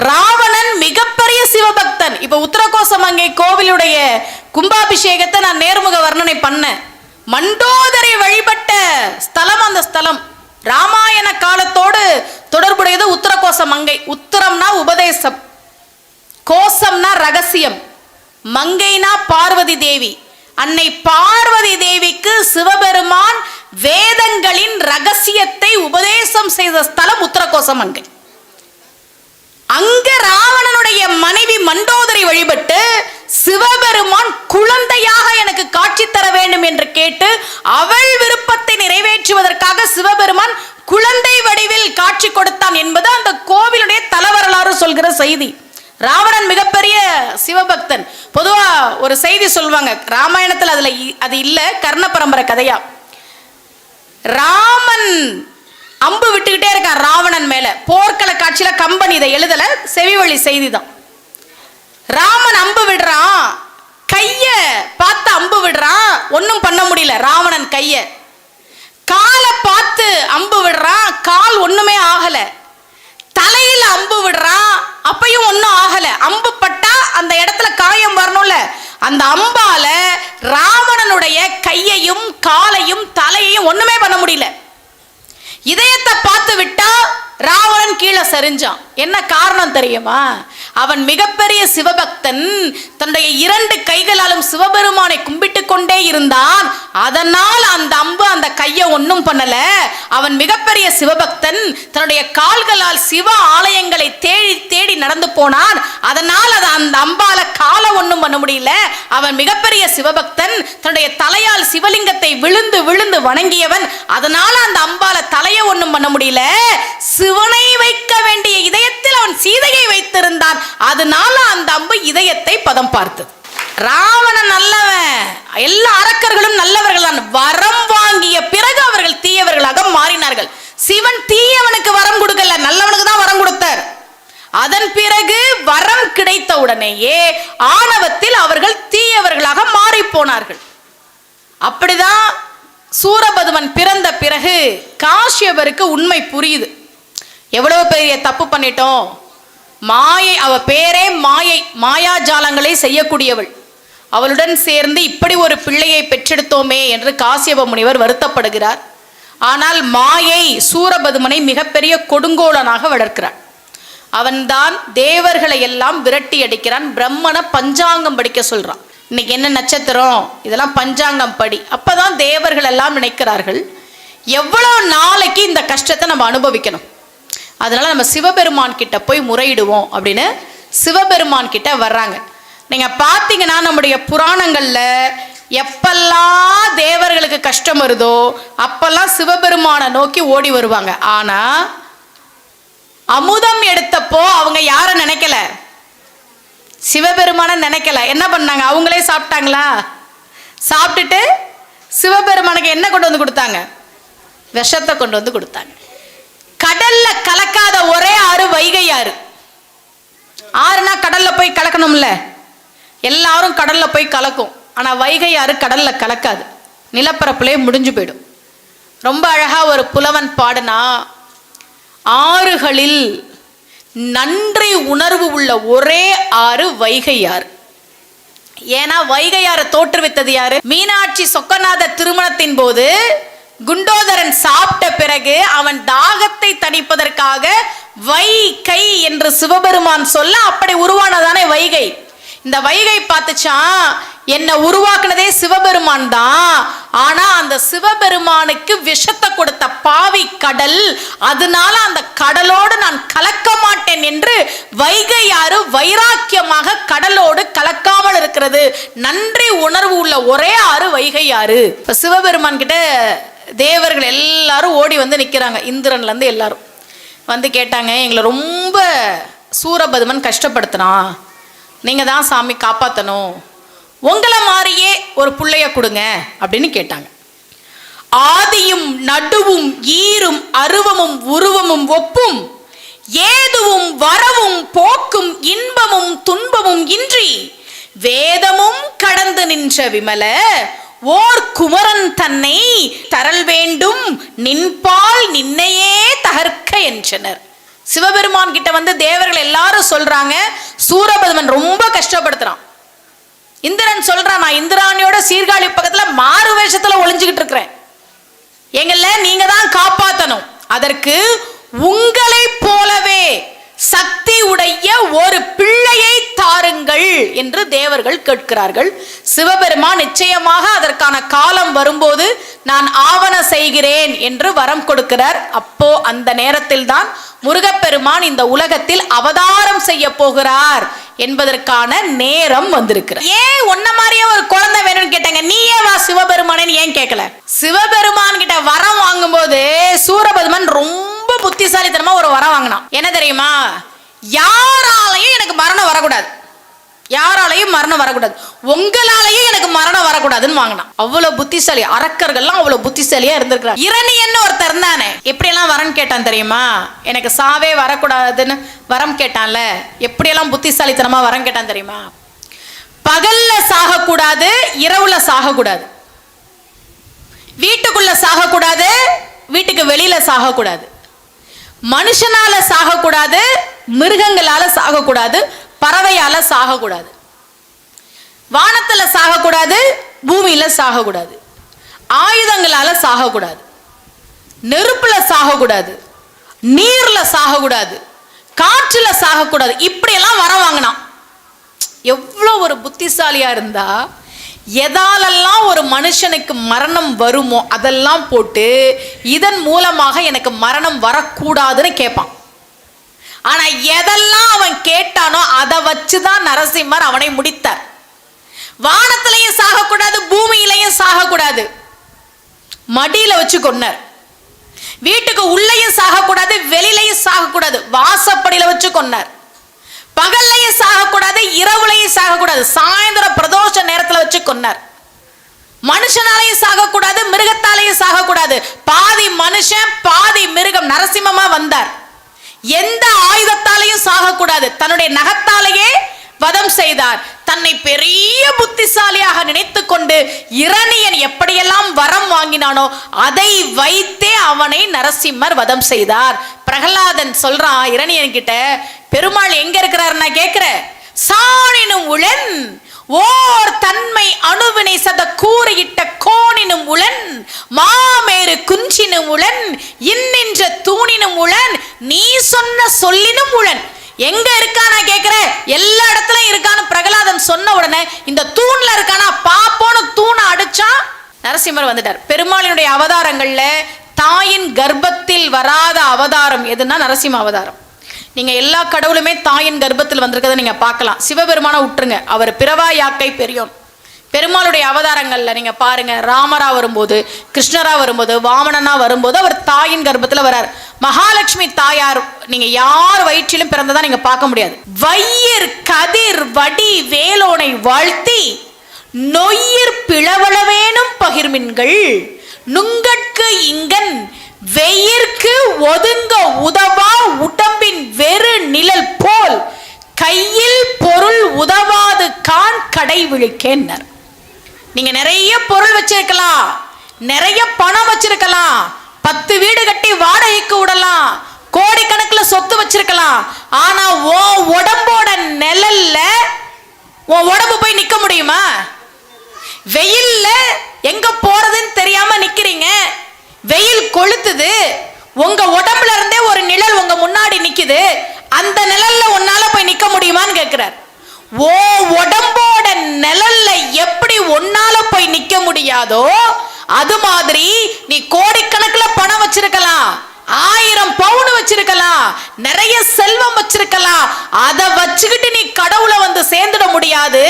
ராவணன் மிகப்பெரிய சிவபக்தன். இப்ப உத்தரகோசமங்கை கோவிலுடைய கும்பாபிஷேகத்தை நான் நேர்முக வர்ணனை பண்ணேன். மண்டோதரை வழிபட்ட ஸ்தலம் அந்த ஸ்தலம். ராமாயண காலத்தோடு தொடர்புடையது உத்தரகோசமங்கை. உத்தரம்னா உபதேசம், கோசம்னா ரகசியம், மங்கைனா பார்வதி தேவி. அன்னை பார்வதி தேவிக்கு சிவபெருமான் வேதங்களின் ரகசியத்தை உபதேசம் செய்த ஸ்தலம் உத்தரகோசமங்கை. அங்க ராவணனுடைய மனைவி மண்டோதரி வழிபட்டு சிவபெருமான் குழந்தையாக எனக்கு காட்சி தர வேண்டும் என்று கேட்டு அவள் விருப்பத்தை நிறைவேற்றுவதற்காக சிவபெருமான் குழந்தை வடிவில் காட்சி கொடுத்தான் என்பது அந்த கோவிலுடைய தலவரலாறு சொல்கிற செய்தி. ராவணன் மிகப்பெரிய சிவபக்தன். பொதுவா ஒரு செய்தி சொல்லுவாங்க, ராமாயணத்தில் அது இல்ல, கர்ண பரம்பரை கதையா. ராமன் அம்பு விட்டுக்கிட்டே இருக்கான் ராவணன் மேல. போர்க்கள காட்சியில கம்பன் இதை எழுதல, செவிவழி செய்தி தான். ராமன் அம்பு விடுறான், கைய பார்த்து அம்பு விடுறான், ஒன்னும் பண்ண முடியல ராவணன் கைய. காலை பார்த்து அம்பு விடுறான், கால் ஒண்ணுமே ஆகல. தலையில அம்பு விடுறான், அப்பையும் ஒன்னும் ஆகல. அம்பு பட்டா அந்த இடத்துல காயம் வரணும்ல, அந்த அம்பால ராவணனுடைய கையையும் காலையும் தலையையும் ஒண்ணுமே பண்ண முடியல. இதயத்தை பார்த்து விட்டா ராவணன் கீழே சரிஞ்சான். என்ன காரணம் தெரியுமா? அவன் மிகப்பெரிய சிவபக்தன். தன்னுடைய 2 கைகளாலும் சிவபெருமானை கும்பிட்டு கொண்டே இருந்தான். அதனால் அந்த அம்பு அந்த கையை ஒன்றும் பண்ணல. அவன் மிகப்பெரிய சிவபக்தன். தன்னுடைய கால்களால் சிவ ஆலயங்களை தேடி தேடி நடந்து போனான். அதனால் அந்த அம்பால காலை ஒன்றும் பண்ண முடியல. அவன் மிகப்பெரிய சிவபக்தன். தன்னுடைய தலையால் சிவலிங்கத்தை விழுந்து விழுந்து வணங்கியவன். அதனால அந்த அம்பால தலையை ஒன்றும் பண்ண முடியல. சிவனை வைக்க வேண்டிய இதயத்தில் அவன் சீதையை வைத்திருந்தான். அதனால அந்த அம்பு இதயத்தை பதம் பார்த்தது. ராவணன் நல்லவன், எல்லா அரக்கர்களும் நல்லவர்கள் தான். வரம் வாங்கிய பிறகு அவர்கள் தீயவர்களாக மாறினார்கள். சிவன் தீயவனுக்கு வரம் கொடுக்கல, நல்லவனுக்கு தான் வரம் கொடுத்தார். அதன் பிறகு வரம் கிடைத்த உடனேயே ஆணவத்தில் அவர்கள் தீயவர்களாக மாறி போனார்கள். அப்படிதான் சூரபதுமன் பிறந்த பிறகு காஷ்யபருக்கு உண்மை புரியுது. எவ்வளவு பெரிய தப்பு பண்ணிட்டோம். மாயை, அவ பேரே மாயை, மாயாஜாலங்களை செய்யக்கூடியவள். அவளுடன் சேர்ந்து இப்படி ஒரு பிள்ளையை பெற்றெடுத்தோமே என்று காசியப முனிவர் வருத்தப்படுகிறார். ஆனால் மாயை சூரபதுமனை மிகப்பெரிய கொடுங்கோலனாக வளர்க்கிறான். அவன்தான் தேவர்களை எல்லாம் விரட்டி அடிக்கிறான். பிரம்மனை பஞ்சாங்கம் படிக்க சொல்றான். இன்னைக்கு என்ன நட்சத்திரம், இதெல்லாம் பஞ்சாங்கம் படி. அப்பதான் தேவர்கள் எல்லாம் நினைக்கிறார்கள், எவ்வளவு நாளைக்கு இந்த கஷ்டத்தை நம்ம அனுபவிக்கணும். அதனால நம்ம சிவபெருமான் கிட்ட போய் முறையிடுவோம் அப்படின்னு சிவபெருமான் கிட்ட வர்றாங்க. நீங்க பார்த்தீங்கன்னா நம்முடைய புராணங்கள்ல எப்பெல்லாம் தேவர்களுக்கு கஷ்டம் வருதோ அப்பெல்லாம் சிவபெருமானை நோக்கி ஓடி வருவாங்க. ஆனா அமுதம் எடுத்தப்போ அவங்க யாரை நினைக்கல, சிவபெருமான நினைக்கல. என்ன பண்ணாங்க? அவங்களே சாப்பிட்டாங்களா? சாப்பிட்டுட்டு சிவபெருமானுக்கு என்ன கொண்டு வந்து கொடுத்தாங்க? விஷத்தை கொண்டு வந்து கொடுத்தாங்க. கடல்ல கலக்காத ஒரே ஆறு வைகை ஆறு. ஆறுனா கடல்ல போய் கலக்கணும்ல, எல்லாரும் கடல்ல போய் கலக்கும். ஆனா வைகை ஆறு கடல்ல கலக்காது, நிலப்பரப்புலே முடிஞ்சு போயிடும். ரொம்ப அழகா ஒரு புலவன் பாடுனா, ஆறுகளில் நன்றி உணர்வு உள்ள ஒரே ஆறு வைகை ஆறு. ஏன்னா வைகை ஆறு தோற்றுவித்தது யாரு? மீனாட்சி சொக்கநாத திருமணத்தின் போது குண்டோதரன் சாப்பிட்ட பிறகு அவன் தாகத்தை தணிப்பதற்காக வைகை என்று சிவபெருமான் சொல்ல அப்படி உருவானதானே வைகை. இந்த வைகை பார்த்துச்சான், என்ன உருவாக்குனதே சிவபெருமான் தான். ஆனா அந்த சிவபெருமானுக்கு விஷத்தை கொடுத்த பாவி கடல், அதனால அந்த கடலோடு நான் கலக்க மாட்டேன் என்று வைகை ஆறு வைராக்கியமாக கடலோடு கலக்காமல் இருக்கிறது. நன்றி உணர்வு உள்ள ஒரே ஆறு வைகை ஆறு. இப்ப சிவபெருமான் கிட்ட தேவர்கள் எல்லாரும் ஓடி வந்து நிற்கிறாங்க. இந்திரன்ல இருந்து எல்லாரும் வந்து கேட்டாங்க, எங்களை ரொம்ப சூரபதுமன் கஷ்டப்படுத்தினான், நீங்க தான் சாமி காப்பாற்றணும், உங்களை மாதிரியே ஒரு பிள்ளைய கொடுங்க அப்படின்னு கேட்டாங்க. ஆதியும் நடுவும் ஈரும் அருவமும் உருவமும் ஒப்பும் ஏதுவும் வரவும் போக்கும் இன்பமும் துன்பமும் இன்றி வேதமும் கடந்து நின்ற விமல ஓர் குமரன் தன்னை தரல் வேண்டும் நின்பால் நின்னையே தகர்க்க என்றனர். சிவபெருமான் கிட்ட வந்து தேவர்கள் எல்லாரும் சொல்றாங்க, சூரபதுமன் ரொம்ப கஷ்டப்படுத்துறான். இந்திரன் சொல்றான், நான் இந்திராணியோட சீர்காழி பக்கத்துல மாறு வேஷத்துல ஒளிஞ்சுக்கிட்டு இருக்கிறேன், எங்கள நீங்க தான் காப்பாத்தணும், அதற்கு உங்களை போலவே சக்தி உடைய ஒரு பிள்ளையை தாருங்கள் என்று தேவர்கள் கேட்கிறார்கள். சிவபெருமான் நிச்சயமாக அதற்கான காலம் வரும்போது நான் ஆவண செய்கிறேன் என்று வரம் கொடுக்கிறார். அப்போ அந்த நேரத்தில் தான் முருகப்பெருமான் இந்த உலகத்தில் அவதாரம் செய்ய போகிறார் என்பதற்கான நேரம் வந்திருக்கிறார். ஏன் ஒன்ன மாதிரியே ஒரு குழந்தை வேணும்னு கேட்டாங்க, நீயே வா சிவபெருமானேன்னு ஏன் கேட்கல? சிவபெருமான் கிட்ட வரம் வாங்கும் போது சூரபதுமன் ரொம்ப புத்திசாலித்தனமா ஒரு வரம் வாங்கினான். என்ன தெரியுமா? யாராலையும் எனக்கு மரணம் வரக்கூடாது, யாராலையும் மரணம் வரக்கூடாது, உங்களாலையும் எனக்கு மரணம் வரக்கூடாதுன்னு வாங்கினான். அவ்வளவு புத்திசாலி. அரக்கர்கள்லாம் அவ்வளவு புத்திசாலியா இருந்திருக்கிறார். இரணியன்னு ஒருத்தர் இருந்தானே, எப்படியெல்லாம் வரம் கேட்டான் தெரியுமா? எனக்கு சாவே வரக்கூடாதுன்னு வரம் கேட்டான்ல, எப்படியெல்லாம் புத்திசாலித்தனமா வரம் கேட்டான் தெரியுமா? பகல்ல சாகக்கூடாது, இரவுல சாகக்கூடாது, வீட்டுக்குள்ள சாகக்கூடாது, வீட்டுக்கு வெளியில சாகக்கூடாது, மனுஷனால சாகக்கூடாது, மிருகங்களால சாகக்கூடாது, பறவையால சாகக்கூடாது, வானத்துல சாகக்கூடாது, பூமியில சாகக்கூடாது, ஆயுதங்களால சாகக்கூடாது, நெருப்புல சாகக்கூடாது, நீர்ல சாகக்கூடாது, காற்றுல சாகக்கூடாது, இப்படியெல்லாம் வரம் வாங்கினான். எவ்வளோ ஒரு புத்திசாலியா இருந்தா எதாலெல்லாம் ஒரு மனுஷனுக்கு மரணம் வருமோ அதெல்லாம் போட்டு இதன் மூலமாக எனக்கு மரணம் வரக்கூடாதுன்னு கேட்பான். ஆனா எதெல்லாம் அவன் கேட்டானோ அதை வச்சுதான் நரசிம்மர் அவனை முடித்தார். வானத்திலையும் சாகக்கூடாது, பூமியிலையும் சாகக்கூடாது, மடியில வச்சு கொன்னார். வீட்டுக்கு உள்ளேயும் சாகக்கூடாது, வெளியிலையும் சாகக்கூடாது, வாசப்படியில வச்சு கொன்னார். பகல்லையும் சாகக்கூடாது, இரவுலையும் சாகக்கூடாது, சாயந்தரம் பிரதோஷ நேரத்துல வச்சு கொன்னார். மனுஷனாலையும் சாகக்கூடாது, மிருகத்தாலையும் சாகக்கூடாது, பாதி மனுஷன் பாதி மிருகம் நரசிம்மமா வந்தார். எந்த ஆயுதத்தாலையும் சாகக்கூடாது, தன்னுடைய நகத்தாலேயே வதம் செய்தார். தன்னை பெரிய புத்திசாலியாக நினைத்து கொண்டு இரணியன் எப்படியெல்லாம் வரம் வாங்கினானோ அதை வைத்தே அவனை நரசிம்மர் வதம் செய்தார். பிரகலாதன் சொல்றான் இரணியன் கிட்ட, பெருமாள் எங்க இருக்கிறார் நான் கேட்கிறேன். சாணினும் உளன் ஓர் தன்மை அணுவினை சத கூறியிட்ட கோணினும் உளன் மாமேறு குஞ்சினும் உளன் இன்னின்ற தூணினும் உளன் நீ சொன்ன சொல்லினும் உளன். எங்க இருக்கா நான் கேட்கிறேன். எல்லா இடத்துலயும் இருக்கான்னு பிரகலாதன் சொன்ன உடனே இந்த தூண்ல இருக்கானா பாப்போன்னு தூணை அடிச்சா நரசிம்மர் வந்துட்டார். பெருமாளினுடைய அவதாரங்கள்ல தாயின் கர்ப்பத்தில் வராத அவதாரம் எதுன்னா நரசிம்ம அவதாரம். நீங்க எல்லா கடவுளுமே தாயின் கர்ப்பத்தில் வந்திருக்கதை நீங்க பார்க்கலாம். சிவபெருமான விட்டுருங்க, அவர் பிறவா யாக்கை பெரியோன். பெருமாளுடைய அவதாரங்கள்ல நீங்க பாருங்க, ராமரா வரும்போது, கிருஷ்ணரா வரும்போது, வாமனனா வரும்போது அவர் தாயின் கர்ப்பத்துல வர்றார். மகாலட்சுமி தாயார் நீங்க யார் வயிற்றிலும் பிறந்ததா நீங்க பார்க்க முடியாது. வையிர் கதிர் வடி வேலோனை வாழ்த்தி நொய்யிர் பிளவளவேனும் பகிர்மின்கள் நுங்கட்கு இங்கன் வெயிற்கு ஒதுங்க உதவா உடம்பின் வெறு நிழல் போல் கையில் பொருள் உதவாது கான் கடை விழிக்கேன்னர். நீங்க நிறைய பொருள் வச்சிருக்கலாம், நிறைய பணம் வச்சிருக்கலாம், 10 வீடு கட்டி வாடகைக்கு விடலாம், கோடிக்கணக்கில் சொத்து வச்சிருக்கலாம். ஆனா உன் உடம்போட நிழல்ல உன் உடம்பு போய் நிக்க முடியுமா? வெயில்ல எங்க போறதுன்னு தெரியாம நிக்கிறீங்க, வெயில் கொளுத்துது, உங்க உடம்புல இருந்தே ஒரு நிழல் உங்க முன்னாடி நிக்குது, அந்த நிழல்ல உன்னால போய் நிக்க முடியுமான்னு கேட்கிறார். ஓ உடம்போட நிழல்ல எப்படி உன்னால போய் நிக்க முடியாதோ அது மாதிரி நீ கோடிக்கணக்கில் பணம் வச்சிருக்கலாம், 1000 பவுன் வச்சிருக்கலாம், நிறைய செல்வம் வச்சிருக்கலாம், அதை வச்சுக்கிட்டு நீ கடவுளை வந்து சேர்ந்துட முடியாது.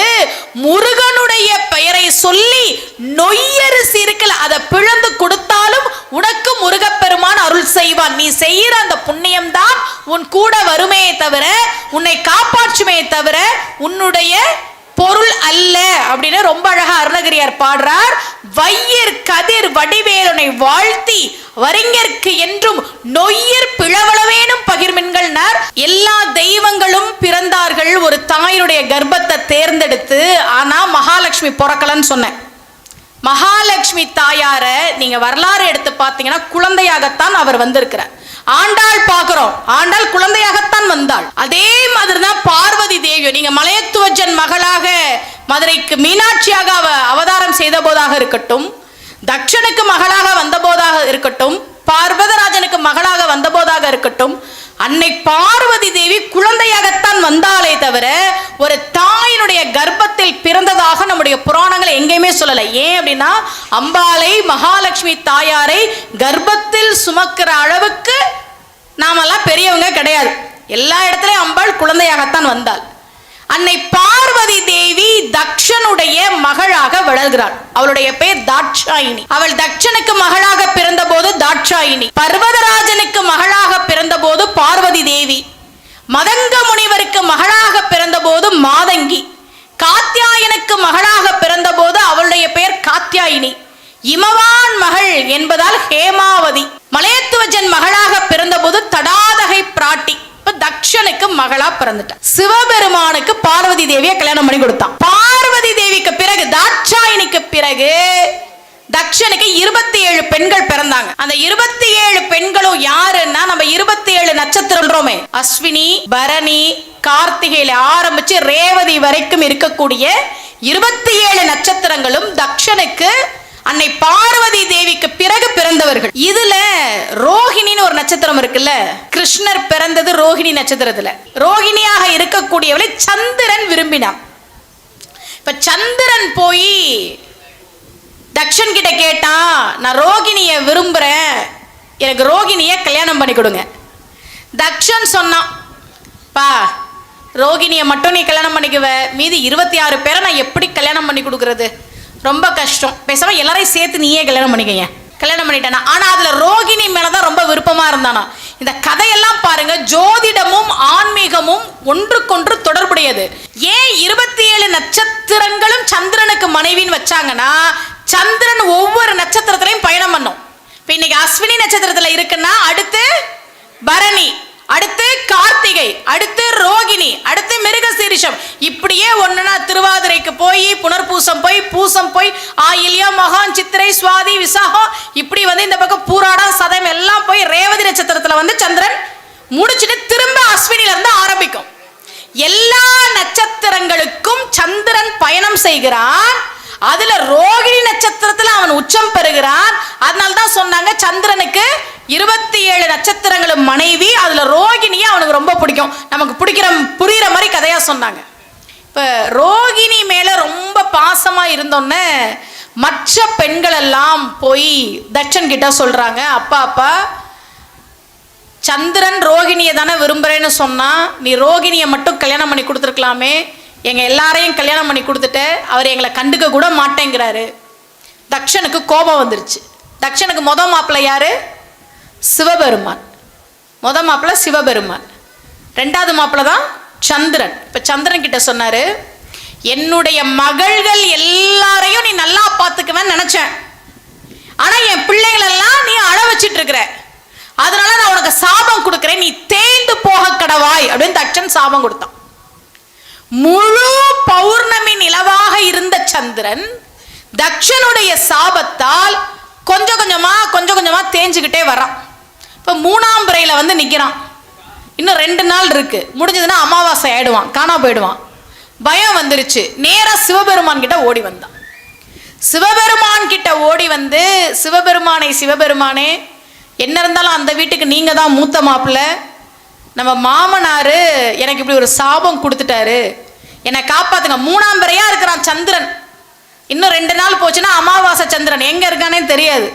முருகனுடைய பெயரை சொல்லி நொய்யரிசி இருக்கல அதை பிளந்து கொடுத்தாலும் உனக்கு முருகப்பெருமான் அருள் செய்வான். நீ செய்யற அந்த புண்ணியம் தான் உன் கூட வருமே தவிர உன்னை காப்பாற்றுமே தவிர உன்னுடைய பொருள் அல்ல அப்படின்னு ரொம்ப அழகா அருணகிரியார் பாடுறார். வையர் கதிர் வடிவேலனை வாழ்த்தி வரிஞர்க்கு என்றும் நொய்யர் பிளவளவேனும் பகிர்மின்கள். எல்லா தெய்வங்களும் பிறந்தார்கள் ஒரு தாயினுடைய கர்ப்பத்தை தேர்ந்தெடுத்து. ஆனா மகாலட்சுமி பிறக்கலன்னு சொன்னேன். மகாலட்சுமி தாயார நீங்க வரலாறு எடுத்து பார்த்தீங்கன்னா குழந்தையாகத்தான் அவர் வந்திருக்கிறார். ஆண்டாள் பார்க்கிறோம், ஆண்டாள் குழந்தையாகத்தான் வந்தாள். அதே மாதிரிதான் பார்வதி தேவி நீங்க மலையத்துவஜன் மகளாக மதுரைக்கு மீனாட்சியாக அவதாரம் செய்த போதாக இருக்கட்டும், தக்ஷனுக்கு மகளாக வந்த போதாக இருக்கட்டும், பார்வதராஜனுக்கு மகளாக வந்த போதாக இருக்கட்டும், அன்னை பார்வதி தேவி குழந்தையாகத்தான் வந்தாலே தவிர ஒரு தாயினுடைய கர்ப்பத்தில் பிறந்ததாக நம்முடைய புராணங்களை எங்கேயுமே சொல்லலை. ஏன் அப்படின்னா அம்பாளை மகாலட்சுமி தாயாரை கர்ப்பத்தில் சுமக்கிற அளவுக்கு நாமெல்லாம் பெரியவங்க கிடையாது. எல்லா இடத்துலையும் அம்பாள் குழந்தையாகத்தான் வந்தாள். அன்னை பார்வதி தேவி தக்ஷனுடைய மகளாக வளர்கிறாள். அவளுடைய பெயர் தாட்சாயினி. அவள் தக்ஷனுக்கு மகளாக பிறந்த போது தாட்சாயினி, பர்வதராஜனுக்கு மகளாக பிறந்த போது பார்வதி தேவி, மதங்க முனிவருக்கு மகளாக பிறந்த போது மாதங்கி, காத்தியாயனுக்கு மகளாக பிறந்த போது அவளுடைய பெயர் காத்தியாயினி, இமவான் மகள் என்பதால் ஹேமாவதி, மலையத்துவஜன் மகளாக பிறந்த போது தடாதகை பிராட்டி. தக்ஷனுக்கு மகளா பிறந்துட்டா. சிவபெருமானுக்கு பார்வதி தேவியை கல்யாணம் பண்ணி கொடுத்தான். பார்வதி தேவிக்கு பிறகு தாட்சாயினிக்கு பிறகு தக்ஷனுக்கு 27 பெண்கள் பிறந்தாங்க. அந்த 27 பெண்களும் யாருன்னா நம்ம 27 நட்சத்திரம்ன்றோமே, அஸ்வினி பரணி கார்த்திகையில ஆரம்பிச்சு ரேவதி வரைக்கும் இருக்கக்கூடிய 27 நட்சத்திரங்களும் தக்ஷனுக்கு அன்னை பார்வதி தேவிக்கு பிறகு பிறந்தவர்கள். இதுல ரோகிணின்னு ஒரு நட்சத்திரம் இருக்குல்ல, கிருஷ்ணர் பிறந்தது ரோகிணி நட்சத்திரத்துல. ரோகிணியாக இருக்கக்கூடியவளை சந்திரன் விரும்பினான். இப்ப சந்திரன் போய் தக்ஷன் கிட்ட கேட்டான், நான் ரோகிணிய விரும்புறேன், எனக்கு ரோகிணிய கல்யாணம் பண்ணி கொடுங்க. தக்ஷன் சொன்னான், பா ரோகிணியை மட்டும் நீ கல்யாணம் பண்ணிக்குவ, மீதி 26 பேரை நான் எப்படி கல்யாணம் பண்ணி கொடுக்கறது, ரொம்ப கஷ்டம், பேசாம எல்லாரையும் சேர்த்து நீயே கல்யாணம் பண்ணிக்கங்க. கல்யாணம் பண்ணிட்டானா. ஆனா அதுல ரோகிணி மேலதான் ரொம்ப விருப்பமா இருந்தானா. இந்த கதையெல்லாம் பாருங்க, ஜோதிடமும் ஆன்மீகமும் ஒன்றுக்கொன்று தொடர்புடையது. ஏன் 27 நட்சத்திரங்களும் சந்திரனுக்கு மனைவின்னு வச்சாங்கன்னா, சந்திரன் ஒவ்வொரு நட்சத்திரத்திலையும் பயணம் பண்ணும். இப்ப இன்னைக்கு அஸ்வினி நட்சத்திரத்துல இருக்குன்னா அடுத்து பரணி, அடுத்து கார்த்திகை, அடுத்து ரோகிணி, அடுத்து மிருகசீரிஷம், இப்படியே ஒண்ணுனா திருவாதிரைக்கு போய் புனர்பூசம் போய் பூசம் போய் ஆயில்யம் மகான் சித்திரை சுவாதி விசாகம், இப்படி வந்து இந்த பக்கம் பூராடம் சதயம் எல்லாம் போய் ரேவதி நட்சத்திரத்துல வந்து சந்திரன் முடிச்சுட்டு திரும்ப அஸ்வினில இருந்து ஆரம்பிக்கும். எல்லா நட்சத்திரங்களுக்கும் சந்திரன் பயணம் செய்கிறான். அதுல ரோகிணி நட்சத்திரத்துல அவன் உச்சம் பெறுகிறான். அதனால்தான் சொன்னாங்க சந்திரனுக்கு 27 நட்சத்திரங்களும் மனைவி, அதுல ரோகிணியை அவனுக்கு ரொம்ப பிடிக்கும். நமக்கு புரியுற மாதிரி கதையா சொன்னாங்க. இப்ப ரோகிணி மேல ரொம்ப பாசமா இருந்தோன்னு மற்ற பெண்கள் எல்லாம் போய் தட்சன் கிட்ட சொல்றாங்க, அப்பா சந்திரன் ரோகிணியை தானே விரும்புறேன்னு சொன்னா, நீ ரோகிணியை மட்டும் கல்யாணம் பண்ணி கொடுத்துருக்கலாமே, எங்க எல்லாரையும் கல்யாணம் பண்ணி கொடுத்துட்டு அவர் எங்களை கண்டுக்க கூட மாட்டேங்கிறாரு. தக்ஷனுக்கு கோபம் வந்துருச்சு. தக்ஷனுக்கு மாப்பிள்ளை யாரு? சிவபெருமான். மாப்பிள்ளை சிவபெருமான், ரெண்டாவது மாப்பிள்ளை தான் சந்திரன். இப்ப சந்திரன் கிட்ட சொன்னாரு, என்னுடைய மகள்கள் எல்லாரையும் நீ நல்லா பார்த்துக்குவேன்னு நினைச்சேன், ஆனா என் பிள்ளைகள் எல்லாம் நீ அழ வச்சிட்டு இருக்கிற, அதனால நான் உனக்கு சாபம் கொடுக்கிறேன், நீ தேய்ந்து போக கடவாய் அப்படின்னு தட்சன் சாபம் கொடுத்தான். முழு பௌர்ணமி நிலவாக இருந்த சந்திரன் தக்ஷனுடைய சாபத்தால் கொஞ்சம் கொஞ்சமா தேஞ்சுக்கிட்டே வரான். இப்ப 3ஆம் பிறையில வந்து நிக்கிறான். இன்னும் 2 நாள் இருக்கு, முடிஞ்சதுன்னா அமாவாசை ஆயிடுவான், காணா போயிடுவான். பயம் வந்துருச்சு. நேரா சிவபெருமான் கிட்ட ஓடி வந்தான். சிவபெருமான் கிட்ட ஓடி வந்து, சிவபெருமானே என்ன இருந்தாலும் அந்த வீட்டுக்கு நீங்க தான் மூத்த மாப்பிள்ளை, நம்ம மாமனாரு எனக்கு இப்படி ஒரு சாபம் கொடுத்துட்டாரு, என்னை காப்பாத்துங்க. 3ஆம் பிறையா இருக்கிறான் சந்திரன். இன்னும் 2 நாள் போச்சுன்னா அமாவாசை சந்திரன் எங்க இருக்கானே தெரியாது.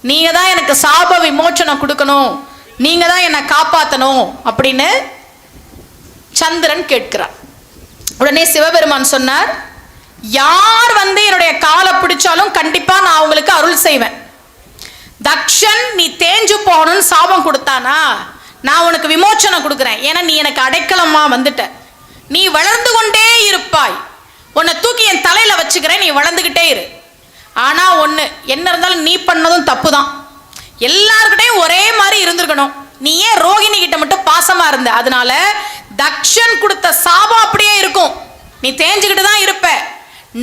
நீங்க தான் எனக்கு சாப விமோச்சனம் கொடுக்கணும், நீங்க தான் என்னை காப்பாத்தணும் அப்படின்னு சந்திரன் கேட்கிறான். உடனே சிவபெருமான் சொன்னார், யார் வந்து என்னுடைய காலை பிடிச்சாலும் கண்டிப்பா நான் அவங்களுக்கு அருள் செய்வேன். தக்ஷன் நீ தேஞ்சு போகணும்னு சாபம் கொடுத்தானா, நான் உனக்கு விமோச்சனம் கொடுக்குறேன். ஏன்னா நீ எனக்கு அடைக்கலமா வந்துட்ட, நீ வளர்ந்து கொண்டே இருப்பாய், உன்னை தூக்கி என் தலையில வச்சுக்கிறேன், நீ வளர்ந்துகிட்டே இரு. ஆனா ஒண்ணு, என்ன இருந்தாலும் நீ பண்ணதும் தப்பு தான், எல்லார்கிட்டையும் ஒரே மாதிரி இருந்திருக்கணும். நீ ஏன் ரோகிணி கிட்ட மட்டும் பாசமா இருந்த, அதனால தக்ஷன் கொடுத்த சாபம் அப்படியே இருக்கும், நீ தேஞ்சுக்கிட்டு தான் இருப்ப.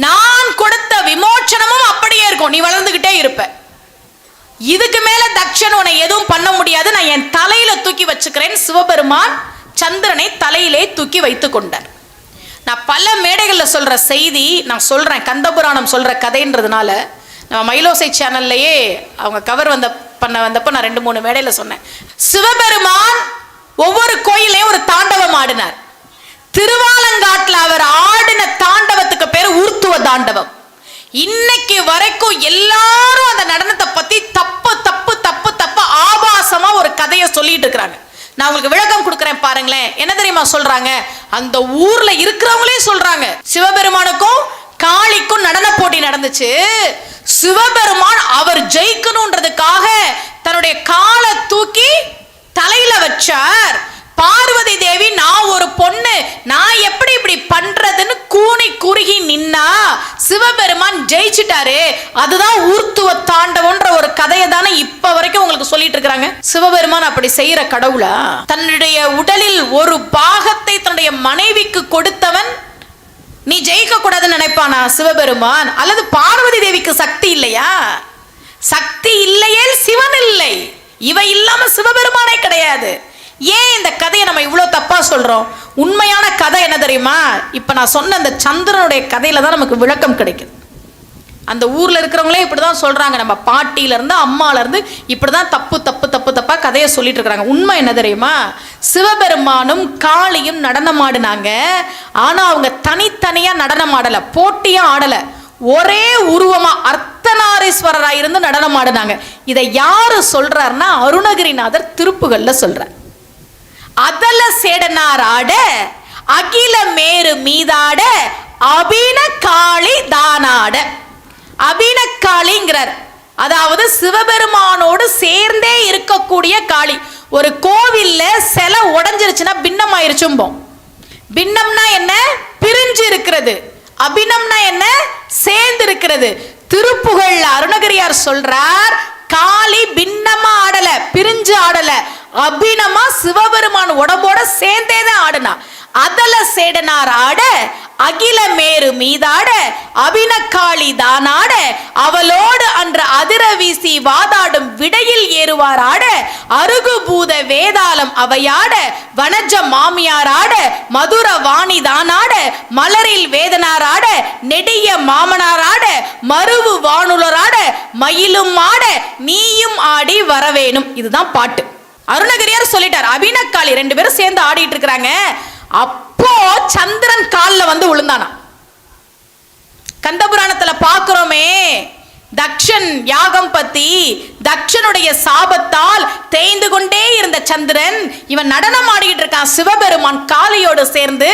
நான் கொடுத்த விமோச்சனமும் அப்படியே இருக்கும், நீ வளர்ந்துகிட்டே இருப்ப. இதுக்கு மேல தக்ஷன் உன்னை எதுவும் பண்ண முடியாது, நான் என் தலையில தூக்கி வச்சுக்கிறேன். சிவபெருமான் சந்திரனை தலையிலே தூக்கி வைத்துக் கொண்டார். நான் பல மேடைகளில் சொல்ற செய்தி நான் சொல்றேன், கந்தபுராணம் சொல்ற கதைன்றதுனால. நம்ம மயிலோசை சேனல்லையே அவங்க கவர் வந்தப்ப நான் 2-3 மேடையில் சொன்னேன். சிவபெருமான் ஒவ்வொரு கோயிலையும் ஒரு தாண்டவம் ஆடினார். திருவாலங்காட்டில் அவர் ஆடின தாண்டவத்துக்கு பேர் ஊர்த்துவ தாண்டவம். இன்னைக்கு வரைக்கும் எல்லாரும் அந்த நடனத்தை பத்தி தப்பு தப்பு தப்பு தப்பு ஆபாசமா ஒரு கதையை சொல்லிட்டு இருக்கிறாங்க. நான் உங்களுக்கு விளக்கம் கொடுக்கிறேன் பாருங்களேன். என்ன தெரியுமா சொல்றாங்க, அந்த ஊர்ல இருக்கிறவங்களே சொல்றாங்க, சிவபெருமானுக்கும் காளிக்கும் நடன போட்டி நடந்துச்சு. சிவபெருமான் அவர் ஜெயிக்கணும்ன்றதுக்காக தன்னுடைய காலை தூக்கி தலையில வச்சார். பார்வதி தேவி, நான் ஒரு பொண்ணு, நான் எப்படி இப்படி பண்றதுன்னு கூனி குறுகி நின்னா சிவபெருமான் ஜெயிச்சிட்டாரு. அதுதான் ஊர்த்துவ தாண்டவன்ற ஒரு கதையை தானே இப்ப வரைக்கும் உங்களுக்கு சொல்லிட்டு இருக்காங்க. சிவபெருமான் அப்படி செய்யற கடவுளா? தன்னுடைய உடலில் ஒரு பாகத்தை தன்னுடைய மனைவிக்கு கொடுத்தவன் நீ ஜெயிக்க கூடாதுன்னு நினைப்பானா சிவபெருமான்? அல்லது பார்வதி தேவிக்கு சக்தி இல்லையா? சக்தி இல்லையே சிவன் இல்லை, இவை இல்லாம சிவபெருமானே கிடையாது. ஏன் இந்த கதையை நம்ம இவ்வளவு தப்பா சொல்றோம்? உண்மையான கதை என்ன தெரியுமா? இப்ப நான் சொன்ன அந்த சந்திரனுடைய கதையில தான் நமக்கு விளக்கம் கிடைக்குது. அந்த ஊர்ல இருக்கிறவங்களே இப்படிதான் சொல்றாங்க, நம்ம பாட்டியில இருந்து அம்மால இருந்து இப்படிதான் தப்பு தப்பு தப்பு தப்பா கதையை சொல்லிட்டு இருக்கிறாங்க. உண்மை என்ன தெரியுமா? சிவபெருமானும் காளியும் நடனம் ஆடினாங்க. ஆனா அவங்க தனித்தனியா நடனம் ஆடல, போட்டியா ஆடல, ஒரே உருவமா அர்த்தநாரீஸ்வரரா இருந்து நடனம் ஆடினாங்க. இதை யாரு சொல்றாருன்னா அருணகிரிநாதர் திருப்புகள்ல சொல்றார். அதல சேடனார் ஆட அகில மேரு மீதாட அபின காளி தானாட. அபின காளிங்கிறார், அதாவது சிவபெருமானோடு சேர்ந்தே இருக்கக்கூடிய காளி. ஒரு கோவில்ல சிலை உடைஞ்சிருச்சுன்னா பின்னம் ஆயிருச்சும்போம். பின்னம்னா என்ன? பிரிஞ்சு இருக்கிறது. அபினம்னா என்ன? சேர்ந்து இருக்கிறது. திருப்புகழ்ல அருணகிரியார் சொல்றார், காளி பின்னமா ஆடல, பிரிஞ்சு ஆடல, அபினமா சிவபெருமான் உடம்போட சேர்ந்தேதான் ஆடுனா. அதல சேடனார் ஆட அகில மேரு மீதாட அபினக்காளி தானாட அவளோடு அன்று அதிர வீசி வாதாடும் விடையில் ஏறுவார் ஆட அருகு பூத வேதாளம் அவையாட வனஜ மாமியார் ஆட மதுர வாணி தானாட மலரில் வேதனார் ஆட நெடிய மாமனார் ஆட மருவு வானுலராட மயிலும் ஆட நீயும் ஆடி வரவேணும். இதுதான் பாட்டு. அருணகிரியார் சொல்லிட்டார், அபினக்காளி ரெண்டு பேரும் சேர்ந்து ஆடிட்டு இருக்கிறாங்க. அப்போ சந்திரன் கால்ல வந்து விழுந்தானா. கந்தபுராணத்துல பாக்குறோமே, தக்ஷன் யாகம் பத்தி, தக்ஷனுடைய சாபத்தால் தேய்ந்து கொண்டே இருந்த சந்திரன் இவன் நடனம் ஆடிட்டு இருக்கான். சிவபெருமான் காளியோடு சேர்ந்து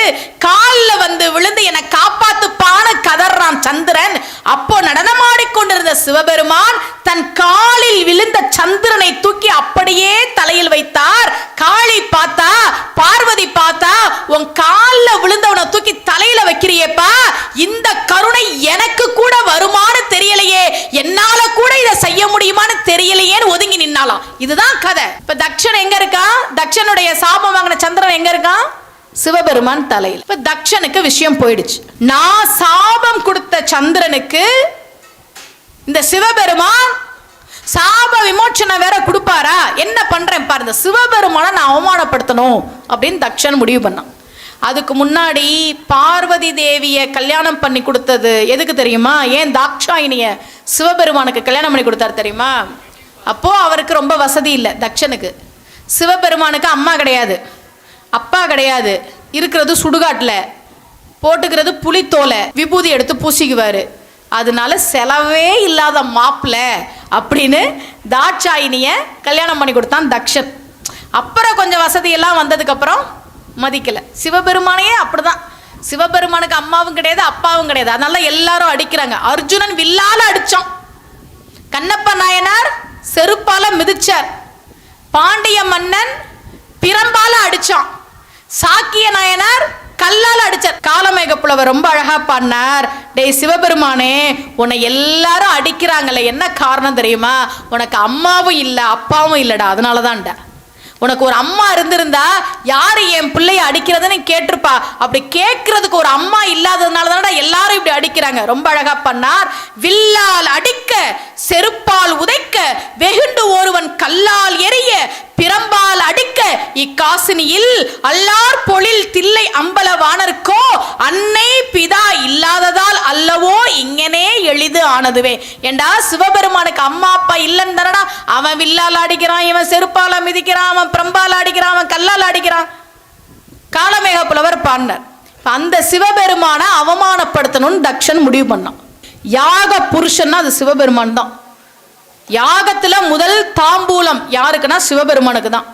கால்ல வந்து விழுந்து என்னை காப்பாத்துப்பான்னு கதறான் சந்திரன். அப்போ நடனம் ஆடிக்கொண்டிருந்த சிவபெருமான் தன் காலில் விழுந்த சந்திரனை தூக்கி அப்படியே தலையில் வைத்தார். காளி பார்த்தா, பார்வதி பார்த்தா, உன் கால்ல விழுந்தவனை தூக்கி தலையில வைக்கிறியேப்பா, இந்த கருணை எனக்கு கூட வருமானு தெரியலையே, என்னால கூட இதை செய்ய முடியுமான்னு தெரியலையேன்னு ஒதுங்கி நின்னாலாம். இதுதான் கதை. இப்ப தக்ஷன் எங்க இருக்கான்? தக்ஷனுடைய சாபம் வாங்கின சந்திரன் எங்க இருக்கான்? சிவபெருமான் தலையில். இப்ப தக்ஷனுக்கு விஷயம் போயிடுச்சு. நான் சாபம் கொடுத்த சந்திரனுக்கு இந்த சிவபெருமான் சாப விமோச்சனம் வேற கொடுப்பாரா? என்ன பண்றேன் பாரு, இந்த சிவபெருமான நான் அவமானப்படுத்தணும் அப்படின்னு தக்ஷன் முடிவு பண்ணான். அதுக்கு முன்னாடி பார்வதி தேவியை கல்யாணம் பண்ணி கொடுத்தது எதுக்கு தெரியுமா? ஏன் தாக்ஷாயினிய சிவபெருமானுக்கு கல்யாணம் பண்ணி கொடுத்தாரு தெரியுமா? அப்போ அவருக்கு ரொம்ப வசதி இல்லை தக்ஷனுக்கு. சிவபெருமானுக்கு அம்மா கிடையாது, அப்பா கிடையாது, இருக்கிறது சுடுகாட்டில், போட்டுக்கிறது புலித்தோலை, விபூதி எடுத்து பூசிக்குவாரு. அதனால செலவே இல்லாத மாப்பிள்ள அப்படின்னு தாட்சாயினிய கல்யாணம் பண்ணி கொடுத்தான் தக்ஷன். அப்புறம் கொஞ்சம் வசதியெல்லாம் வந்ததுக்கு அப்புறம் மதிக்கல. சிவபெருமானையே அப்படிதான், சிவபெருமானுக்கு அம்மாவும் கிடையாது அப்பாவும் கிடையாது, அதனால எல்லாரும் அடிக்கிறாங்க. அர்ஜுனன் வில்லால அடிச்சான், கண்ணப்ப நாயனார் செருப்பால மிதிச்சார், பாண்டிய மன்னன் பிரம்பால அடிச்சான், சாக்கிய நாயனார் கல்லால் அடிச்சார். காலமேக புலவர் ரொம்ப அழகா பாடினார், டேய் சிவபெருமானே உன்னை எல்லாரும் அடிக்கிறாங்களே என்ன காரணம் தெரியுமா? உனக்கு அம்மாவும் இல்லை அப்பாவும் இல்லடா, அதனாலதான்டா. உனக்கு ஒரு அம்மா இருந்திருந்தா யாரு என் பிள்ளைய அடிக்கிறதுன்னு கேட்டிருப்பா. அப்படி கேட்கறதுக்கு ஒரு அம்மா இல்லாததுனால தான் எல்லாரும் இப்படி அடிக்கிறாங்க. ரொம்ப அழகா பண்ணார். வில்லால் அடிக்க செருப்பால் உதைக்க வெகுண்டு ஒருவன் கல்லால் எரிய பிரம்பால் அடிக்க இக்காசினியில் அல்லார் பொழில் தில்லை அம்பலவானருக்கோ அன்னை பிதா இல்லாததால் அல்லவோ இங்கனே எளிது ஆனதுவே. ஏண்டா சிவபெருமானுக்கு அம்மா அப்பா இல்லைன்னு தானடா அவன் வில்லால் அடிக்கிறான், இவன் செருப்பால மிதிக்கிறான், அவன் பிரம்பால் அடிக்கிறான், அவன் கல்லால் அடிக்கிறான். காலமேக புலவர் பாடினார். அந்த சிவபெருமான அவமானப்படுத்தணும்னு தக்ஷன் முடிவு பண்ணான். யாக புருஷன்னா அது சிவபெருமான் தான். யாகத்துல முதல் தாம்பூலம் யாருக்குன்னா சிவபெருமானுக்கு தான்.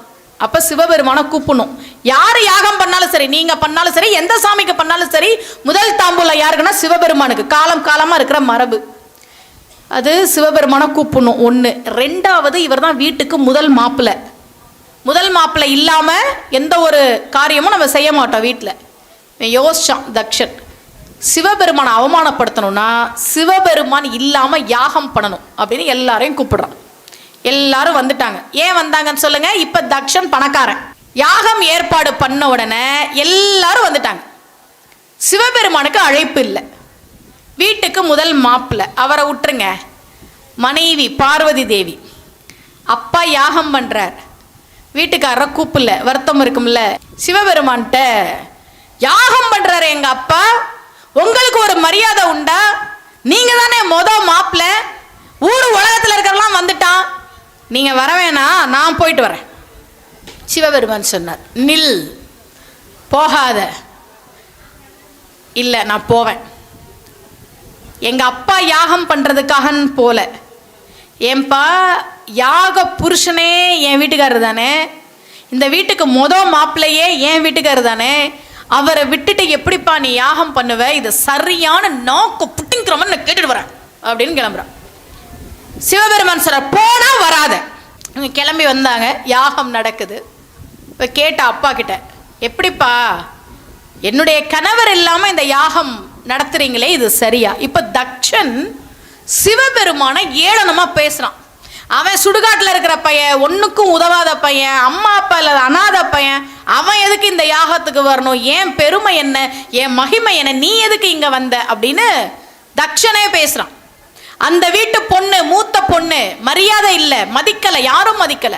அப்ப சிவபெருமான கூப்பிடணும். யாரு யாகம் பண்ணாலும் சரி, நீங்க பண்ணாலும் சரி, எந்த சாமிக்கு பண்ணாலும் சரி, முதல் தாம்பூலம் யாருக்குன்னா சிவபெருமானுக்கு. காலம் காலமா இருக்கிற மரபு அது. சிவபெருமான கூப்பிடணும் ஒண்ணு. ரெண்டாவது, இவர் தான் வீட்டுக்கு முதல் மாப்பிள்ளை. முதல் மாப்பிள்ளை இல்லாம எந்த ஒரு காரியமும் நம்ம செய்ய மாட்டோம் வீட்டில். யோசிச்சான் தக்ஷன், சிவபெருமானை அவமானப்படுத்தணும்னா சிவபெருமான் இல்லாம யாகம் பண்ணணும் அப்படின்னு எல்லாரையும் கூப்பிடுறான். எல்லாரும் வந்துட்டாங்க. ஏன் வந்தாங்கன்னு சொல்லுங்க. இப்ப தக்ஷன் பணக்காரன், யாகம் ஏற்பாடு பண்ண உடனே எல்லாரும் வந்துட்டாங்க. சிவபெருமானுக்கு அழைப்பு இல்லை. வீட்டுக்கு முதல் மாப்பிள்ளை அவரை விட்டுருங்க, மனைவி பார்வதி தேவி, அப்பா யாகம் பண்றார், வீட்டுக்காரரை கூப்பிடல, வருத்தம் இருக்கும்ல. சிவபெருமான்கிட்ட யாகம் பண்றாரு எங்க அப்பா, உங்களுக்கு ஒரு மரியாதை உண்டா? நீங்க தானே மாப்பிள்ள, ஊர் உலகத்தில் இருக்கிறவெல்லாம் வந்துட்டான், நீங்க வர வேணாம், நான் போயிட்டு வரேன். சிவபெருமான் சொன்னார், நில், போகாத. இல்லை, நான் போவேன். எங்க அப்பா யாகம் பண்றதுக்காகன்னு போல. ஏன்பா, யாக புருஷனே என் வீட்டுக்காரர் தானே, இந்த வீட்டுக்கு மாப்பிள்ளையே என் வீட்டுக்காரர் தானே, அவரை விட்டுட்டு எப்படிப்பா நீ யாகம் பண்ணுவ? இது சரியான நாக்கு புட்டிங்கிற மாதிரி நான் கேட்டுட்டு வரேன் அப்படின்னு கிளம்புறான். சிவபெருமான் சொல்ற, போனா வராத. கிளம்பி வந்தாங்க, யாகம் நடக்குது. இப்போ கேட்ட அப்பா கிட்ட, எப்படிப்பா என்னுடைய கணவர் இல்லாம இந்த யாகம் நடத்துறீங்களே, இது சரியா? இப்ப தக்ஷன் சிவபெருமான ஏளனமா பேசுறான். அவன் சுடுகாட்டில் இருக்கிற பையன், ஒன்றுக்கும் உதவாத பையன், அம்மா அப்பா இல்லாத அனாத பையன், அவன் எதுக்கு இந்த யாகத்துக்கு வரணும்? ஏன் பெருமை என்ன, என் மகிமை என்ன, நீ எதுக்கு இங்க வந்த அப்படின்னு தக்ஷனே பேசுறான். அந்த வீட்டு பொண்ணு, மூத்த பொண்ணு, மரியாதை இல்லை, மதிக்கல, யாரும் மதிக்கல.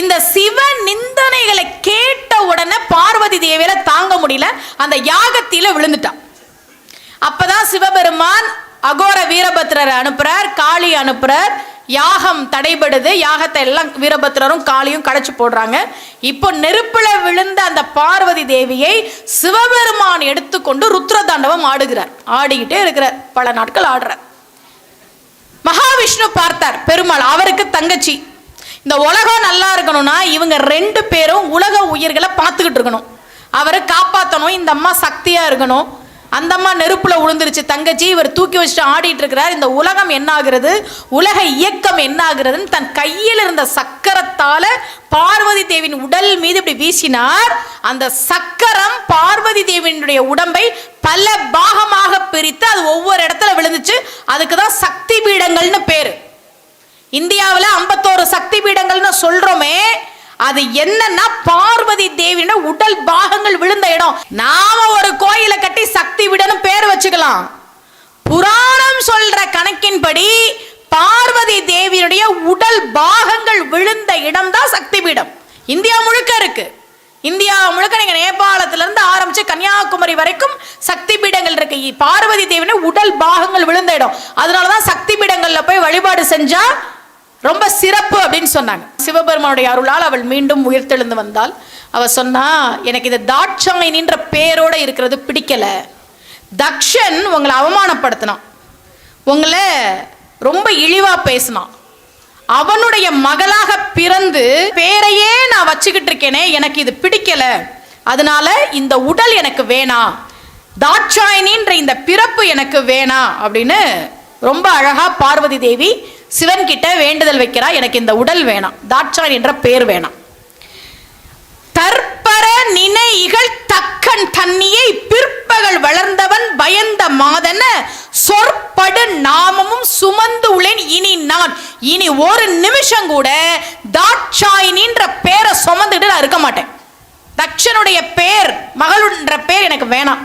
இந்த சிவ நிந்தனைகளை கேட்ட உடனே பார்வதி தேவியில தாங்க முடியல, அந்த யாகத்தில விழுந்துட்டான். அப்பதான் சிவபெருமான் அகோர வீரபத்ரரை அனுப்புறார், காளி அனுப்புறார். யாகம் தடைபடுது, யாகத்தை எல்லாம் வீரபத்ரரும் காளியும் கடைச்சு போடுறாங்க. இப்போ நெருப்புல விழுந்த அந்த பார்வதி தேவியை சிவபெருமான் எடுத்துக்கொண்டு ருத்ர தாண்டவம் ஆடுகிறார். ஆடிக்கிட்டே இருக்கிறார், பல நாட்கள் ஆடுறார். மகாவிஷ்ணு பார்த்தார், பெருமாள், அவருக்கு தங்கச்சி. இந்த உலகம் நல்லா இருக்கணும்னா இவங்க 2 பேரும் உலக உயிர்களை பார்த்துக்கிட்டு இருக்கணும், அவரை காப்பாற்றணும். இந்த அம்மா சக்தியா இருக்கணும். அந்த அம்மா நெருப்புல விழுந்துருச்சு தங்கச்சி, இவர் தூக்கி வச்சுட்டு ஆடிட்டு இருக்கிறார். இந்த உலகம் என்ன ஆகிறது, உலக இயக்கம் என்ன ஆகுறதுன்னு தன் கையில் இருந்த சக்கரத்தால பார்வதி தேவியின் உடல் மீது இப்படி வீசினார். அந்த சக்கரம் பார்வதி தேவியினுடைய உடம்பை பல பாகமாக பிரித்து அது ஒவ்வொரு இடத்துல விழுந்துச்சு. அதுக்குதான் சக்தி பீடங்கள்னு பேரு. இந்தியாவில் 51 சக்தி பீடங்கள்னு சொல்றோமே, அது என்னன்னா பார்வதி தேவியோட உடல் பாகங்கள் விழுந்த இடம். நாம ஒரு கோயிலை கட்டி சக்தி பீடம்னு பேர் வச்சுக்கலாம். புராணம் சொல்ற கணக்கின்படி பார்வதி தேவியுடைய உடல் பாகங்கள் விழுந்த இடம் தான் சக்தி பீடம். இந்தியா முழுக்க இருக்கு. இந்தியா முழுக்க நீங்க நேபாளத்துல இருந்து ஆரம்பிச்சு கன்னியாகுமரி வரைக்கும் சக்தி பீடங்கள் இருக்கு. பார்வதி தேவியோட உடல் பாகங்கள் விழுந்த இடம். அதனாலதான் சக்தி பீடங்கள்ல போய் வழிபாடு செஞ்சா ரொம்ப சிறப்பு அப்படின்னு சொன்னாங்க. சிவபெருமானுடைய அருளால் அவள் மீண்டும் உயிர்த்தெழுந்து வந்தாள். அவ சொன்னா, எனக்கு இந்த தாட்சாயினின்ற பேரோட இருக்கிறது பிடிக்கல. தக்ஷன் உங்களை அவமானப்படுத்தினான், உங்களை ரொம்ப இழிவா பேசினான். அவனுடைய மகளாக பிறந்து பேரையே நான் வச்சுக்கிட்டு இருக்கேனே, எனக்கு இது பிடிக்கல. அதனால இந்த உடல் எனக்கு வேணாம், தாட்சாயினின்ற இந்த பிறப்பு எனக்கு வேணாம் அப்படின்னு ரொம்ப அழகா பார்வதி தேவி சிவன் கிட்ட வேண்டுதல் வைக்கிறா. எனக்கு இந்த உடல் வேணாம், தாட்சாயன் என்ற பேர் வேணாம். தற்பர நினை இகழ் தக்கன் தன்னியை பிற்பகல் வளர்ந்தவன் பயந்த மாதன சொற்படு நாமமும் சுமந்து உள்ளேன் இனி நான். இனி ஒரு நிமிஷம் கூட தாட்சாயினின்ற பேரை சுமந்துட்டு நான் இருக்க மாட்டேன். தக்ஷனுடைய பேர், மகளுன்ற பேர் எனக்கு வேணாம்.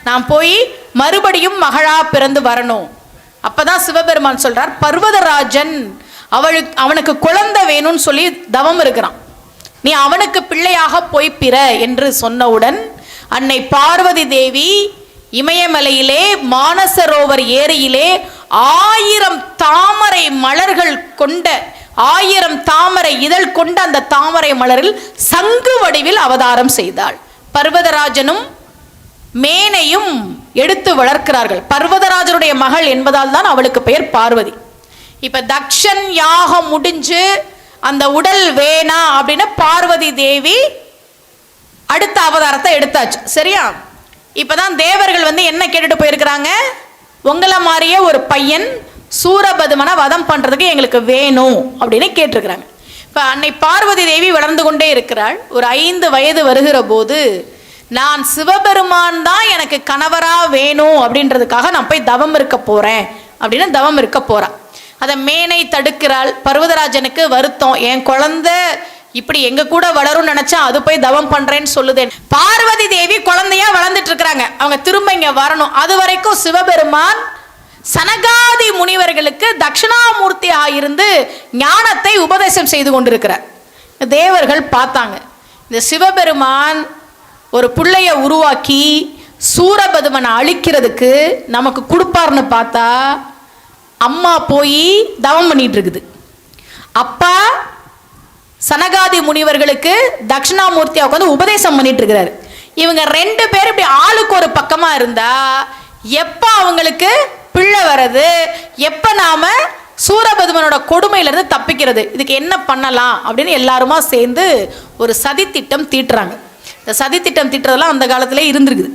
நான் போய் மறுபடியும் மகளா பிறந்து வரணும். அப்பதான் சிவபெருமான் சொல்றார், பர்வதராஜன் அவனுக்கு குழந்தை வேணும்னு சொல்லி தவம் இருக்கிறான், நீ அவனுக்கு பிள்ளையாக போய் பிற என்று சொன்னவுடன் அன்னை பார்வதி தேவி இமயமலையிலே மானசரோவர் ஏரியிலே 1000 தாமரை மலர்கள் கொண்ட 1000 தாமரை இதழ் கொண்ட அந்த தாமரை மலரில் சங்கு வடிவில் அவதாரம் செய்தாள். பர்வதராஜனும் மேனையும் எடுத்து வளர்க்கிறார்கள். பர்வதராஜருடைய மகள் என்பதால் தான் அவளுக்கு பெயர் பார்வதி. இப்ப தக்ஷன் யாகம் முடிஞ்சு அந்த உடல் வேணா அப்படின்னு பார்வதி தேவி அடுத்த அவதாரத்தை எடுத்தாச்சு. சரியா? இப்பதான் தேவர்கள் என்ன கேட்டுட்டு போயிருக்கிறாங்க, உங்களை மாதிரியே ஒரு பையன் சூரபதுமனை வதம் பண்றதுக்கு எங்களுக்கு வேணும் அப்படின்னு கேட்டிருக்கிறாங்க. இப்ப அன்னை பார்வதி தேவி வளர்ந்து கொண்டே இருக்கிறாள். ஒரு 5 வயது வருகிற போது, நான் சிவபெருமான் தான் எனக்கு கணவரா வேணும் அப்படின்றதுக்காக நான் போய் தவம் இருக்க போறேன் அப்படின்னு தவம் இருக்க போறான். அதை மேனை தடுக்கிறாள். பர்வதராஜனுக்கு வருத்தம், என் குழந்தை இப்படி எங்க கூட வளரும் நினைச்சா அது போய் தவம் பண்றேன்னு சொல்லுதேன். பார்வதி தேவி குழந்தையா வளர்ந்துட்டு இருக்கிறாங்க, அவங்க திரும்ப இங்க வரணும். அது வரைக்கும் சிவபெருமான் சனகாதி முனிவர்களுக்கு தட்சிணாமூர்த்தி ஆயிருந்து ஞானத்தை உபதேசம் செய்து கொண்டிருக்கிறார். தேவர்கள் பார்த்தாங்க, இந்த சிவபெருமான் ஒரு பிள்ளைய உருவாக்கி சூரபதுமனை அழிக்கிறதுக்கு நமக்கு கொடுப்பார்னு பார்த்தா அம்மா போய் தவம் பண்ணிட்டு இருக்குது. அப்பா சனகாதி முனிவர்களுக்கு தட்சிணாமூர்த்தியா உட்காந்து உபதேசம் பண்ணிட்டு இருக்கிறாரு. இவங்க 2 பேர் இப்படி ஆளுக்கு ஒரு பக்கமா இருந்தா எப்ப அவங்களுக்கு பிள்ளை வர்றது, எப்ப நாம சூரபதுமனோட கொடுமையிலிருந்து தப்பிக்கிறது, இதுக்கு என்ன பண்ணலாம் அப்படின்னு எல்லாருமா சேர்ந்து ஒரு சதி திட்டம் தீட்டுறாங்க. இந்த சதி திட்டம் தீட்டுறதெல்லாம் அந்த காலத்திலே இருந்திருக்குது.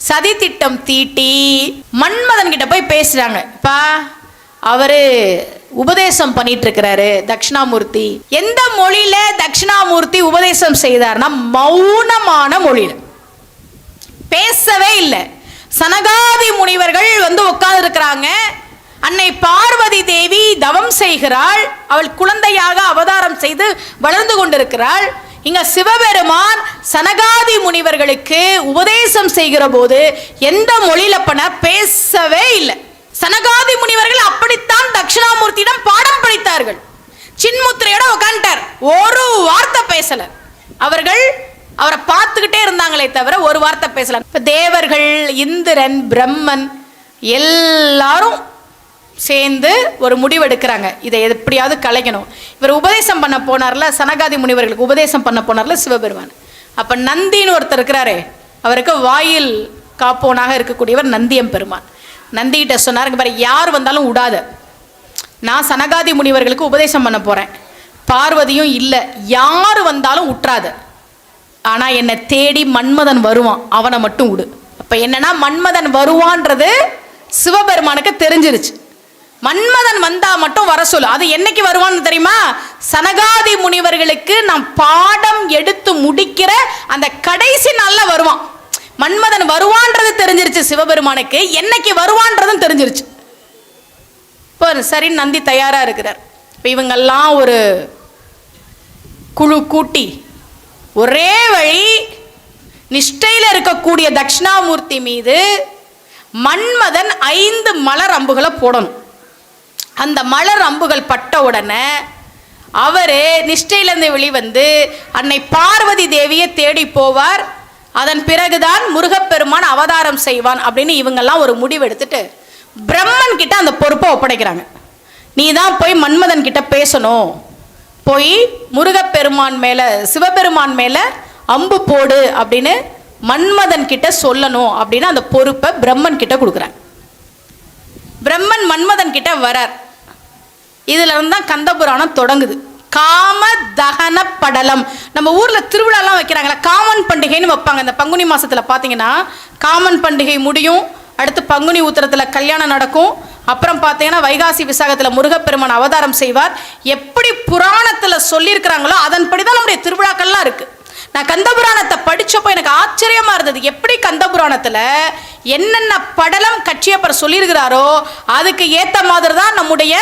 சதி திட்டம் தீட்டி மன்மதன் கிட்ட போய் பேசுறாங்க. பா அவரு உபதேசம் பண்ணிட்டு இருக்கிறாரு தட்சிணாமூர்த்தி. எந்த மொழியில தட்சிணாமூர்த்தி உபதேசம் செய்தார்னா மௌனமான மொழியில, பேசவே இல்லை. சனகாதி முனிவர்கள் வந்து உட்கார்ந்து இருக்கிறாங்க. அன்னை பார்வதி தேவி தவம் செய்கிறாள். அவள் குழந்தையாக அவதாரம் செய்து வளர்ந்து கொண்டிருக்கிறாள். இங்க சிவபெருமான் சனகாதி முனிவர்களுக்கு உபதேசம் செய்கிற போது எந்த மொழியில பண்ண பேசவே இல்லை. சனகாதி முனிவர்கள் அப்படித்தான் தட்சிணாமூர்த்தியிடம் பாடம் படித்தார்கள். சின்முத்திரையோட உட்காந்துட்டார், ஒரு வார்த்தை பேசல. அவர்கள் அவரை பார்த்துக்கிட்டே இருந்தாங்களே தவிர ஒரு வார்த்தை பேசல. இப்ப தேவர்கள், இந்திரன், பிரம்மன் எல்லாரும் சேர்ந்து ஒரு முடிவு எடுக்கிறாங்க, இதை எப்படியாவது கலைக்கணும். இவர் உபதேசம் பண்ண போனார்ல, சனகாதி முனிவர்களுக்கு உபதேசம் பண்ண போனார்ல சிவபெருமான். அப்ப நந்தின்னு ஒருத்தர் இருக்கிறாரு, அவருக்கு வாயில் காப்போனாக இருக்கக்கூடியவர் நந்தியம் பெருமான். நந்திகிட்ட சொன்னார், பாரு யார் வந்தாலும் விடாத, நான் சனகாதி முனிவர்களுக்கு உபதேசம் பண்ண போறேன், பார்வதியும் இல்லை, யார் வந்தாலும் விட்டுறாத, ஆனா என்னை தேடி மன்மதன் வருவான், அவனை மட்டும் விடு. அப்ப என்னன்னா மன்மதன் வருவான்றது சிவபெருமானுக்கு தெரிஞ்சிருச்சு. மன்மதன் வந்தா மட்டும் வர சொல்லு. அது என்னைக்கு வருவான்னு தெரியுமா? சனகாதி முனிவர்களுக்கு நாம் பாடம் எடுத்து முடிக்கிற அந்த கடைசி நாள்ல வருவான். மன்மதன் வருவான்றது தெரிஞ்சிருச்சு சிவபெருமானுக்கு, என்னைக்கு வருவான்றதும் தெரிஞ்சிருச்சு. இப்போ சரி நந்தி தயாரா இருக்கிறார். இப்போ இவங்கெல்லாம் ஒரு குழு கூட்டி ஒரே வழி நிஷ்டையில் இருக்கக்கூடிய தட்சிணாமூர்த்தி மீது மன்மதன் 5 மலர் அம்புகளை போடணும். அந்த மலர் அம்புகள் பட்ட உடனே அவரு நிஷ்டையிலிருந்து வெளிவந்து அன்னை பார்வதி தேவியை தேடி போவார். அதன் பிறகுதான் முருகப்பெருமான் அவதாரம் செய்வான் அப்படின்னு இவங்கெல்லாம் ஒரு முடிவு எடுத்துட்டு பிரம்மன் கிட்ட அந்த பொறுப்பை ஒப்படைக்கிறாங்க. நீ தான் போய் மன்மதன் கிட்ட பேசணும், போய் முருகப்பெருமான் மேல சிவபெருமான் மேல அம்பு போடு அப்படின்னு மன்மதன் கிட்ட சொல்லணும் அப்படின்னு அந்த பொறுப்பை பிரம்மன் கிட்ட கொடுக்குறாங்க. பிரம்மன் மன்மதன் கிட்ட வரார். இதுல இருந்து தான் கந்தபுராணம் தொடங்குது. காம தகன படலம். நம்ம ஊர்ல திருவிழாலாம் வைக்கிறாங்களா, காமன் பண்டிகைன்னு வைப்பாங்க. இந்த பங்குனி மாசத்துல பாத்தீங்கன்னா காமன் பண்டிகை முடியும், அடுத்து பங்குனி உத்திரத்துல கல்யாணம் நடக்கும், அப்புறம் பார்த்தீங்கன்னா வைகாசி விசாகத்தில் முருகப்பெருமான் அவதாரம் செய்வார். எப்படி புராணத்தில் சொல்லியிருக்கிறாங்களோ அதன்படி தான் நம்முடைய திருவிழாக்கள்லாம் இருக்கு. நான் கந்தபுராணத்தை படிச்சப்போ எனக்கு ஆச்சரியமா இருந்தது. எப்படி கந்தபுராணத்தில் என்னென்ன படலம் கச்சியப்பர் சொல்லியிருக்கிறாரோ அதுக்கு ஏற்ற மாதிரி தான் நம்முடைய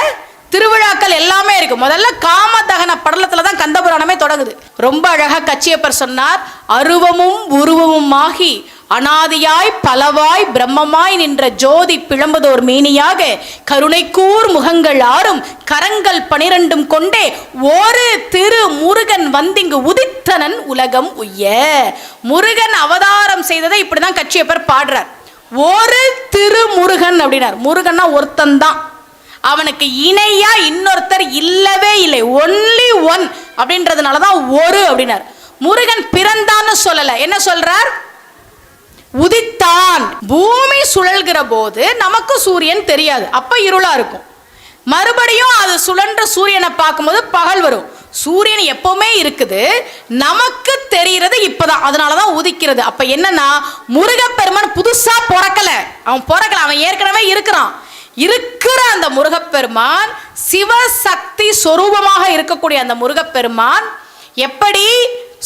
திருவிழாக்கள் எல்லாமே இருக்கு. முதல்ல காமதகன படலத்துல தான் கந்தபுராணமே தொடங்குது. ரொம்ப அழகா கச்சியப்பர் சொன்னார், அருவமும் உருவமும் ஆகி அனாதியாய் பலவாய் பிரம்மமாய் நின்ற ஜோதி பிளம்பதோர் மேனியாக கருணைக்கூர் முகங்கள் 6 கரங்கள் 12 கொண்டே ஒரு திரு முருகன் வந்திங்கு உதித்தனன் உலகம் உய்ய. முருகன் அவதாரம் செய்ததை இப்படிதான் கச்சியப்பர் பாடுறார். ஒரு திரு முருகன் அப்படின்னார். முருகன்னா ஒருத்தன் தான், அவனுக்கு இணையா இன்னொருத்தர் இல்லவே இல்லை, ஒன்லி ஒன் அப்படின்றதுனாலதான் ஒரு அப்படின்னார். முருகன் பிறந்தான்னு சொல்லல, என்ன சொல்றார்? உதித்தான். பூமி சுழல்கிற போது நமக்கு சூரியன் தெரியாது, அப்ப இருளா இருக்கும். மறுபடியும் அது சுழன்ற சூரியனை பார்க்கும்போது பகல் வரும். சூரியன் எப்பவுமே இருக்குது, நமக்கு தெரிகிறது இப்பதான், அதனாலதான் உதிக்கிறது. அப்ப என்னன்னா முருகப்பெருமான் புதுசா பிறக்கல, அவன் ஏற்கனவே இருக்கிறான். இருக்கிற அந்த முருகப்பெருமான் சிவசக்தி சொரூபமாக இருக்கக்கூடிய அந்த முருகப்பெருமான் எப்படி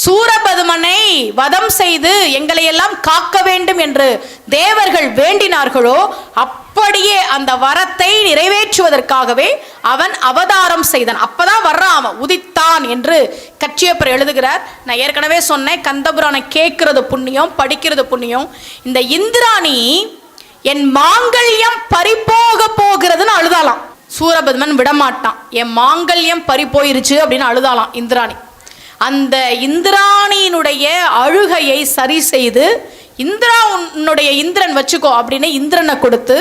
சூரபதுமனை வதம் செய்து எங்களை எல்லாம் காக்க வேண்டும் என்று தேவர்கள் வேண்டினார்களோ அப்படியே அந்த வரத்தை நிறைவேற்றுவதற்காகவே அவன் அவதாரம் செய்தான். அப்பதான் வர்றான், அவன் உதித்தான் என்று கச்சியப்பர் எழுதுகிறார். நான் ஏற்கனவே சொன்னேன், கந்தபுராணம் கேட்கிறது புண்ணியம், படிக்கிறது புண்ணியம். இந்த இந்திராணி என் மாங்கல்யம் பறிபோக போகிறதுன்னு அழுதாலாம். சூரபதுமன் விடமாட்டான், என் மாங்கல்யம் பறி போயிருச்சு அப்படின்னு அழுதாலாம் இந்திராணி. அந்த இந்திராணியினுடைய அழுகையை சரி செய்து இந்திரா உன்னுடைய இந்திரன் வச்சுக்கோ அப்படின்னு இந்திரனை கொடுத்து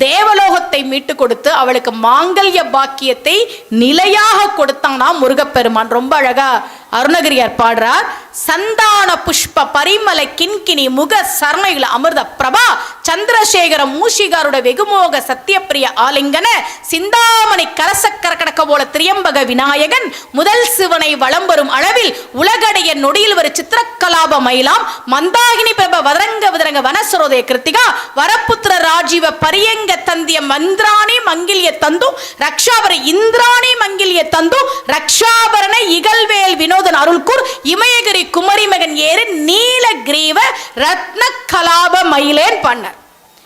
தேவலோகத்தை மீட்டு கொடுத்து அவளுக்கு மாங்கல்ய பாக்கியத்தை நிலையாக கொடுத்தானா முருகப்பெருமான். ரொம்ப அழகா அருணகிரியார் பாடுறார். சந்தான புஷ்ப பரிமல கிண்கிணி முக சர்மைகள அமிர்த பிரபா சந்திரசேகர மூஷிகாரோட வெகுமோக சத்தியப்பிரிய ஆலிங்கன சிந்தாமணி கரச கரகடக்க போல திரியம்பக விநாயகன் முதல் சிவனை வலம் வரும் அளவில் உலகடைய நொடியில் ஒரு சித்திரக்கலாப மயிலாம் மந்தாகினி பிரப வதரங்க விதரங்க வனசரோதய கிருத்திகா வரப்புத்திர ராஜீவ பரியங்க தந்திய மந்திராணி மங்கிலிய தந்து ரக்ஷாபர இந்திராணி மங்கிலிய தந்து ரக்ஷாபரண இகழ்வேல் வினோதன் அருள்கூர் இமயகிரி குமரி மகன் ஏறு நீலகிரீவ ரத்ன கலாப மயிலேன் பண்ணார்.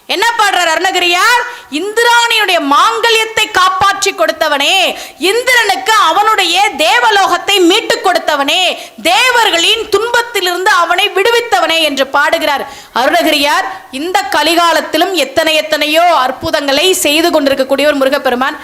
என்ன பாடுறார் அருணகிரியார்? இந்திராணியுடைய மாங்கல்யத்தை காப்பாற்றி கொடுத்தவனே, இந்திரனுக்கு அவனுடைய தேவலோகத்தை மீட்டு கொடுத்தவனே, தேவர்களின் துன்பத்திலிருந்து அவனை விடுவித்தவனே என்று பாடுகிறார் அருணகிரியார். இந்த கலிகாலத்திலும் எத்தனையோ அற்புதங்களை செய்து கொண்டிருக்கக்கூடிய ஒரு முருகப்பெருமான்.